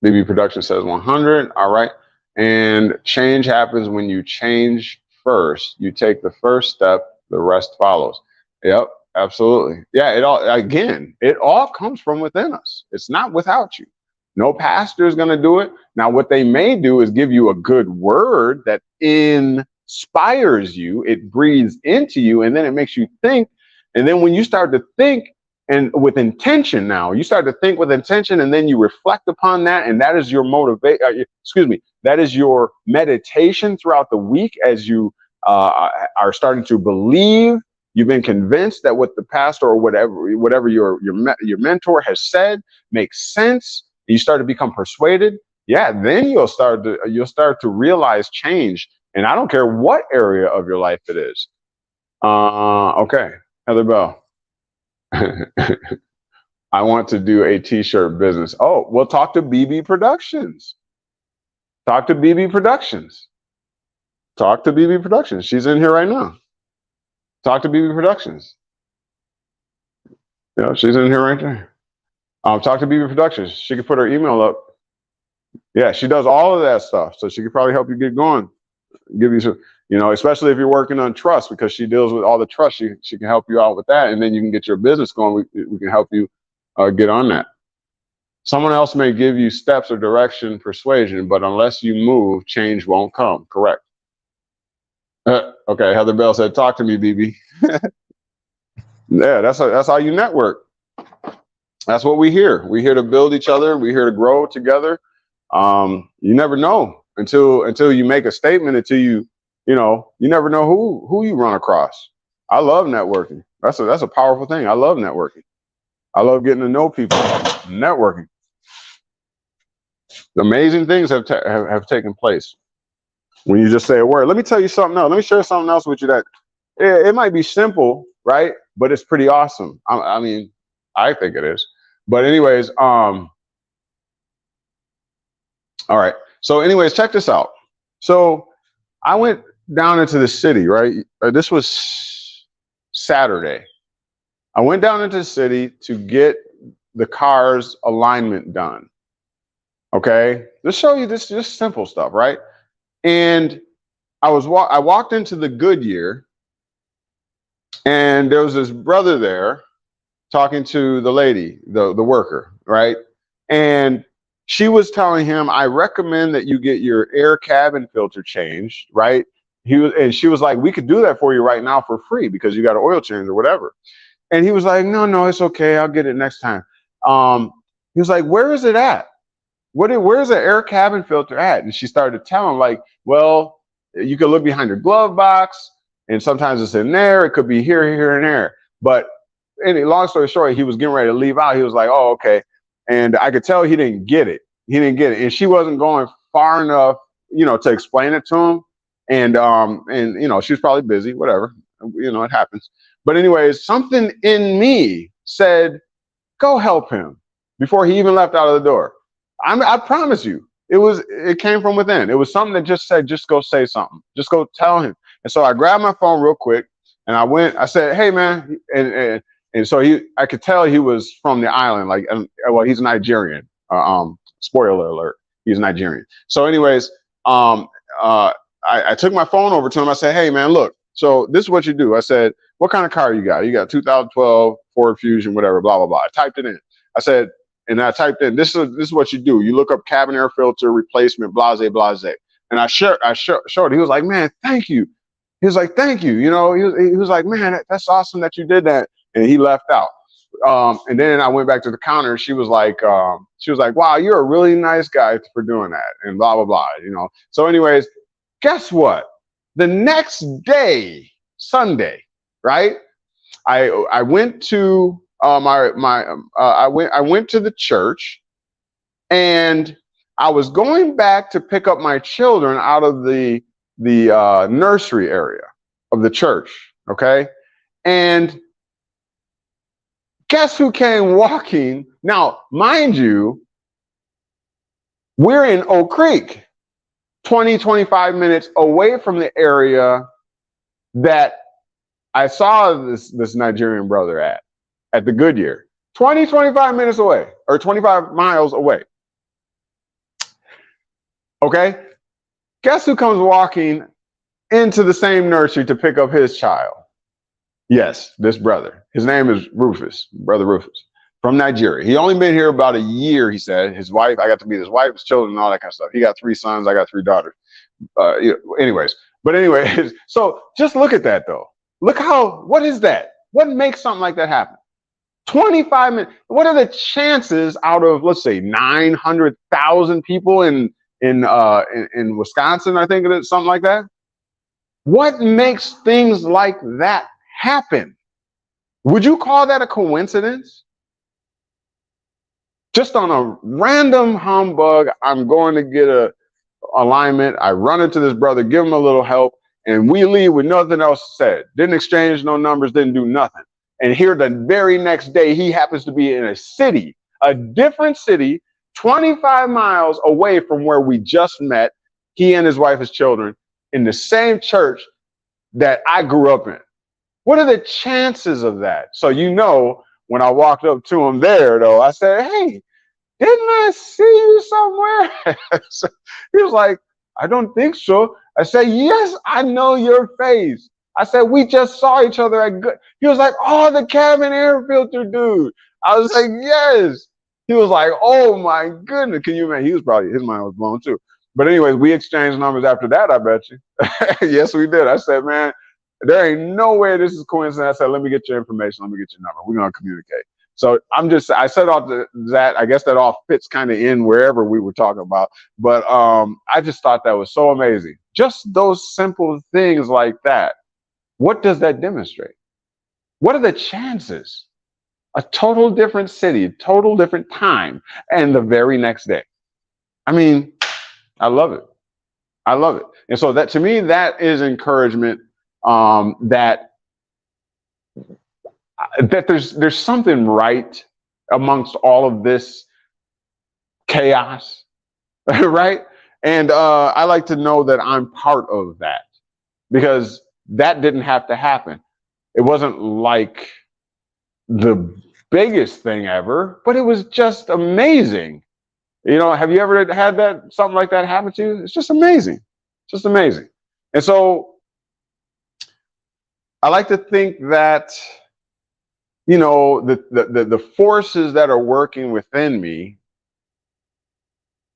BB Production says 100. All right. And change happens when you change first. You take the first step, the rest follows. Yep, absolutely. Yeah, it all comes from within us. It's not without you. No pastor is going to do it. Now, what they may do is give you a good word that inspires you. It breathes into you, and then it makes you think. And then when you start to think, and with intention, now you start to think with intention, and then you reflect upon that, and that is your that is your meditation throughout the week as you are starting to believe. You've been convinced that what the pastor or whatever your mentor has said makes sense. You start to become persuaded. Yeah, then you'll start to realize change, and I don't care what area of your life it is. Okay, Heather Bell. I want to do a t-shirt business. Oh, well, talk to BB Productions. Talk to BB Productions. Talk to BB Productions. She's in here right now. Talk to BB Productions. Yeah, she's in here right there. Talk to BB Productions. She can put her email up. Yeah, she does all of that stuff. So she could probably help you get going. Give you some, especially if you're working on trust, because she deals with all the trust. She can help you out with that, and then you can get your business going. We can help you get on that. Someone else may give you steps or direction, persuasion, but unless you move, change won't come. Correct. Okay, Heather Bell said, talk to me, BB. Yeah, that's how you network. That's what we hear. We're here to build each other. We're here to grow together. You never know until you make a statement, until you never know who you run across. I love networking. That's a powerful thing. I love networking. I love getting to know people. Networking. Amazing things have taken place when you just say a word. Let me tell you something else. Let me share something else with you that it might be simple, right? But it's pretty awesome. I mean, I think it is. But anyways, all right. So anyways, check this out. So I went down into the city, right? This was Saturday. I went down into the city to get the car's alignment done. Okay, let's show you this just simple stuff, right? And I walked into the Goodyear, and there was this brother there talking to the lady, the worker, right? And she was telling him, I recommend that you get your air cabin filter changed, right? She was like, we could do that for you right now for free because you got an oil change or whatever. And he was like, no, it's okay. I'll get it next time. He was like, where is it at? Where's the air cabin filter at? And she started to tell him, like, well, you can look behind your glove box, and sometimes it's in there. It could be here, and there. But long story short, he was getting ready to leave out. He was like, oh, okay. And I could tell he didn't get it. And she wasn't going far enough, to explain it to him. And she was probably busy, whatever. It happens. But anyways, something in me said, go help him before he even left out of the door. I promise you, It came from within. It was something that just said, just go say something. Just go tell him. And so I grabbed my phone real quick and I said, hey man. And so I could tell he was from the island. Like, well, he's Nigerian. Spoiler alert. He's Nigerian. So anyways, I took my phone over to him. I said, hey man, look, so this is what you do. I said, what kind of car you got? You got 2012 Ford Fusion, whatever, blah, blah, blah. I typed it in. I said, and I typed in, this is what you do. You look up cabin air filter replacement, blase, blase. And I showed it. He was like, man, thank you. He was like, thank you. You know, he was like, man, that's awesome that you did that. And he left out. And then I went back to the counter. She was like, wow, you're a really nice guy for doing that, and blah, blah, blah, you know. So anyways, guess what? The next day, Sunday, right? I went to I went to the church, and I was going back to pick up my children out of the nursery area of the church. Okay. And guess who came walking? Now, mind you, we're in Oak Creek, 25 minutes away from the area that I saw this Nigerian brother at the Goodyear. 25 minutes away, or 25 miles away. Okay? Guess who comes walking into the same nursery to pick up his child? Yes, this brother. His name is Rufus, Brother Rufus, from Nigeria. He only been here about a year, he said. His wife, I got to meet his wife, his children, and all that kind of stuff. He got 3 sons, I got 3 daughters. Anyways, so just look at that though. Look what is that? What makes something like that happen? 25 minutes. What are the chances out of, let's say, 900,000 people in Wisconsin, I think it is, something like that? What makes things like that happen? Would you call that a coincidence? Just on a random humbug, I'm going to get a alignment. I run into this brother, give him a little help, and we leave with nothing else said. Didn't exchange no numbers, didn't do nothing. And here the very next day, he happens to be in a city, a different city, 25 miles away from where we just met, he and his wife, his children, in the same church that I grew up in. What are the chances of that? So, you know, when I walked up to him there, though, I said, hey, didn't I see you somewhere? So he was like, I don't think so. I said, yes, I know your face. I said, we just saw each other at good. He was like, oh, the cabin air filter dude. I was like, yes. He was like, oh my goodness. Can you imagine? His mind was blown too. But anyways, we exchanged numbers after that, I bet you. Yes, we did. I said, man, there ain't no way this is coincidence. I said, let me get your information. Let me get your number. We're going to communicate. So I said all that. I guess that all fits kind of in wherever we were talking about. But I just thought that was so amazing. Just those simple things like that. What does that demonstrate? What are the chances? A total different city, total different time, and the very next day. I mean, I love it. I love it. And so that, to me, that is encouragement that there's something right amongst all of this chaos, right? And I like to know that I'm part of that, because that didn't have to happen. It wasn't like the biggest thing ever, but it was just amazing. You know, have you ever had something like that happen to you? It's just amazing. Just amazing. And so I like to think that, you know, the forces that are working within me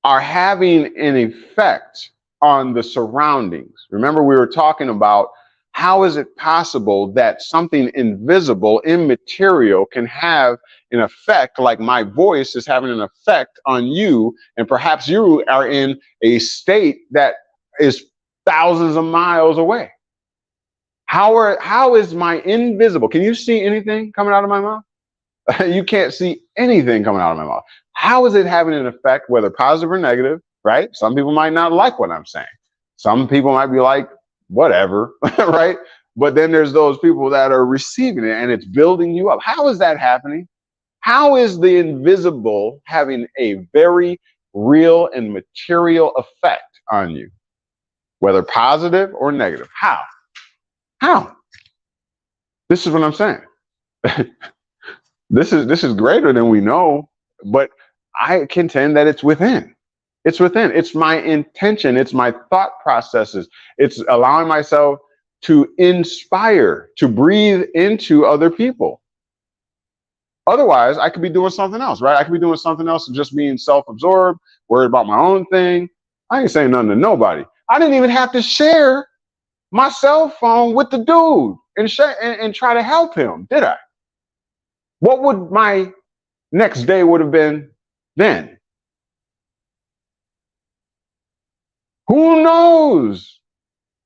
are having an effect on the surroundings. Remember, we were talking about how is it possible that something invisible, immaterial, can have an effect, like my voice is having an effect on you, and perhaps you are in a state that is thousands of miles away. How is my invisible? Can you see anything coming out of my mouth? You can't see anything coming out of my mouth. How is it having an effect, whether positive or negative, right? Some people might not like what I'm saying. Some people might be like, whatever, right? But then there's those people that are receiving it and it's building you up. How is that happening? How is the invisible having a very real and material effect on you, whether positive or negative. How? How? This is what I'm saying. This is greater than we know, but I contend that it's within. It's within. It's my intention. It's my thought processes. It's allowing myself to inspire, to breathe into other people. Otherwise, I could be doing something else, right? I could be doing something else and just being self-absorbed, worried about my own thing. I ain't saying nothing to nobody. I didn't even have to share my cell phone with the dude and try to help him, did I? What would my next day would have been then? Who knows?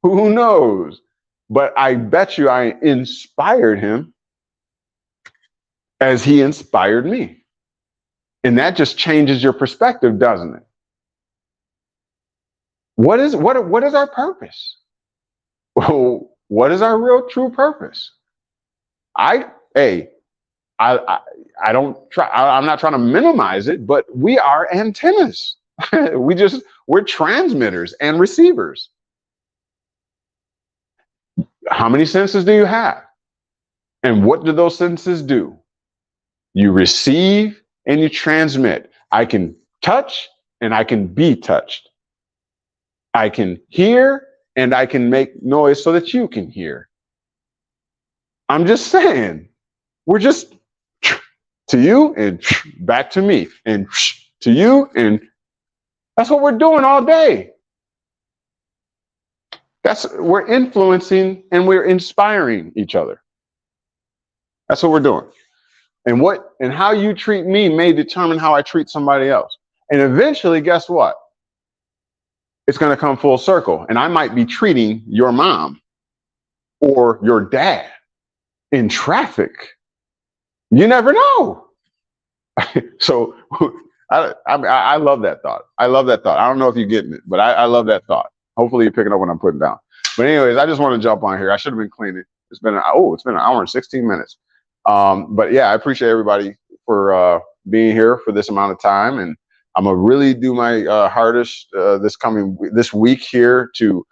Who knows? But I bet you I inspired him as he inspired me. And that just changes your perspective, doesn't it? What is our purpose? What is our real true purpose? I'm not trying to minimize it, but we are antennas. We're transmitters and receivers. How many senses do you have? And what do those senses do? You receive and you transmit. I can touch and I can be touched. I can hear and I can make noise so that you can hear. I'm just saying, we're just to you and back to me and to you, and that's what we're doing all day. We're influencing and we're inspiring each other. That's what we're doing. And how you treat me may determine how I treat somebody else. And eventually, guess what? It's going to come full circle. And I might be treating your mom or your dad in traffic. You never know. So I love that thought. I love that thought. I don't know if you're getting it, but I love that thought. Hopefully you're picking up what I'm putting down. But anyways, I just want to jump on here. I should have been cleaning. It's been an hour and 16 minutes. But yeah, I appreciate everybody for being here for this amount of time, and I'm gonna really do my hardest this week here to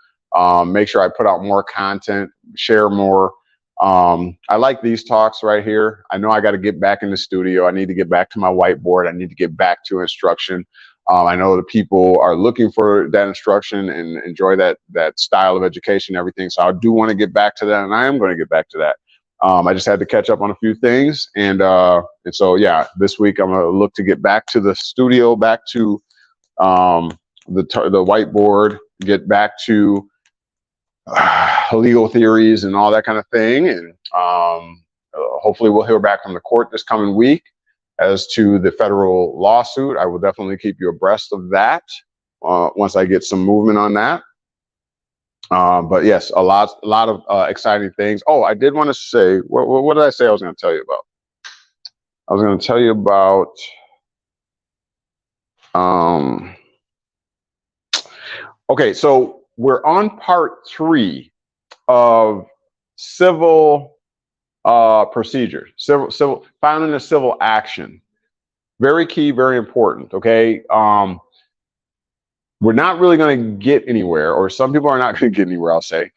make sure I put out more content, share more. I like these talks right here. I know I got to get back in the studio. I need to get back to my whiteboard. I need to get back to instruction. I know the people are looking for that instruction and enjoy that style of education and everything. So I do want to get back to that, and I am going to get back to that. I just had to catch up on a few things, and so yeah, this week I'm gonna look to get back to the studio, back to the whiteboard, get back to legal theories and all that kind of thing, and hopefully we'll hear back from the court this coming week as to the federal lawsuit. I will definitely keep you abreast of that once I get some movement on that. But yes, a lot of exciting things. Oh, I did want to say, what did I say I was going to tell you about? I was going to tell you about, okay, so we're on part 3 of civil procedure, civil filing a civil action. Very key, very important. Okay. We're not really going to get anywhere, or some people are not going to get anywhere, I'll say,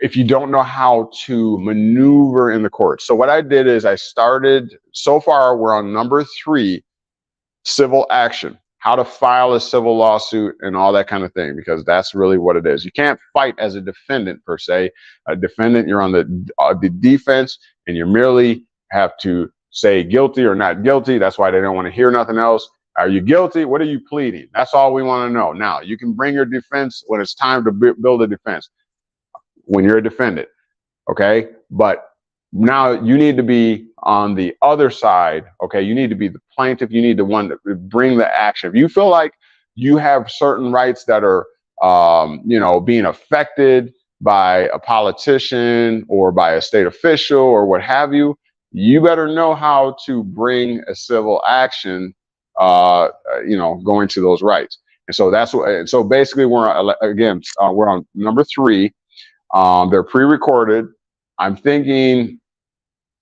if you don't know how to maneuver in the courts. So what I did is I started, so far we're on number 3, civil action, how to file a civil lawsuit and all that kind of thing, because that's really what it is. You can't fight as a defendant per se. A defendant, you're on the defense, and you merely have to say guilty or not guilty. That's why they don't want to hear nothing else. Are you guilty? What are you pleading? That's all we want to know. Now, you can bring your defense when it's time to build a defense, when you're a defendant, okay? But now you need to be on the other side, okay? You need to be the plaintiff. You need the one to bring the action. If you feel like you have certain rights that are, being affected by a politician or by a state official or what have you, you better know how to bring a civil action going to those rights. And so that's what, and so basically we're on number 3. They're pre-recorded. I'm thinking,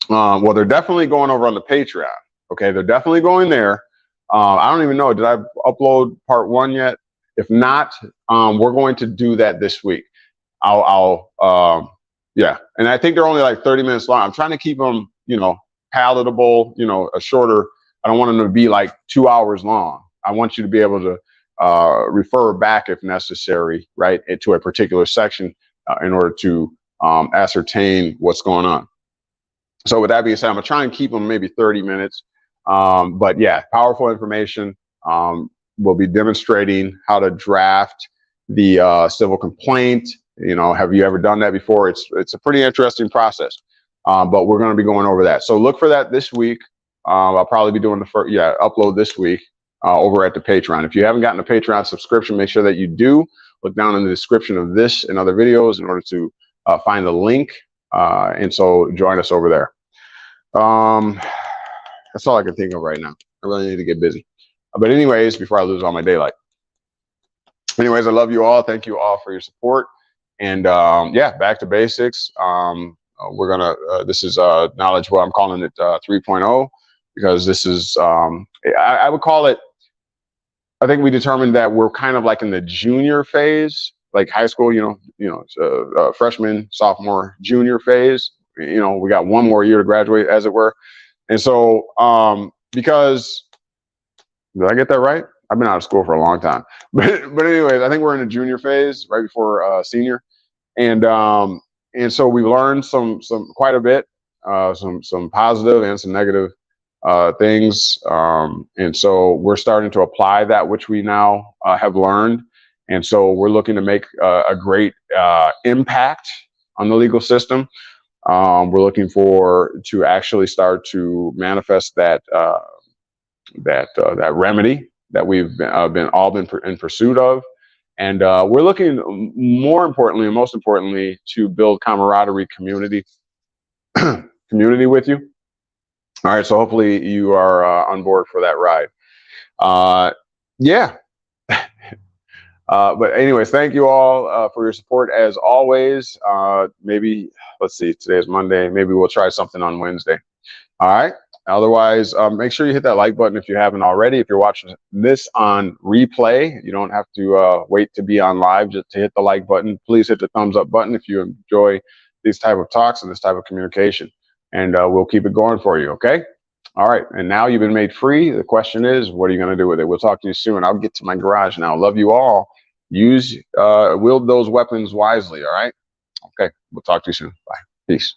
well, they're definitely going over on the Patreon. Okay. They're definitely going there. I don't even know. Did I upload part 1 yet? If not, we're going to do that this week. Yeah. And I think they're only like 30 minutes long. I'm trying to keep them, you know, palatable, you know, a shorter. I don't want them to be like 2 hours long. I want you to be able to refer back if necessary, right, to a particular section in order to ascertain what's going on. So with that being said, I'm gonna try and keep them maybe 30 minutes. But yeah, powerful information. We'll be demonstrating how to draft the civil complaint. You know, have you ever done that before? It's a pretty interesting process. But we're going to be going over that. So look for that this week. I'll probably be doing the first, upload this week over at the Patreon. If you haven't gotten a Patreon subscription, make sure that you do. Look down in the description of this and other videos in order to find the link. And so join us over there. That's all I can think of right now. I really need to get busy. But anyways, before I lose all my daylight. Anyways, I love you all. Thank you all for your support. And yeah, back to basics. We're gonna, this is Knowledgewell. I'm calling it 3.0 because this is, I would call it, I think we determined that we're kind of like in the junior phase, like high school, it's freshman, sophomore, junior phase. You know, we got one more year to graduate, as it were. And so, because, did I get that right? I've been out of school for a long time, but anyways, I think we're in the junior phase, right before senior, and so we learned quite a bit, some positive and some negative things, and so we're starting to apply that which we now have learned, and so we're looking to make a great impact on the legal system. We're looking to actually start to manifest that that remedy that we've been in pursuit of, and we're looking more importantly and most importantly to build camaraderie, community with you. All right, so hopefully you are on board for that ride. Yeah. But anyways, thank you all for your support as always. Maybe, let's see, today is Monday. Maybe we'll try something on Wednesday. All right. Otherwise, make sure you hit that like button if you haven't already. If you're watching this on replay, you don't have to wait to be on live just to hit the like button. Please hit the thumbs up button if you enjoy these type of talks and this type of communication. And we'll keep it going for you, okay? All right, and now you've been made free. The question is, what are you going to do with it? We'll talk to you soon. I'll get to my garage now. Love you all. Wield those weapons wisely, all right? Okay, we'll talk to you soon. Bye. Peace.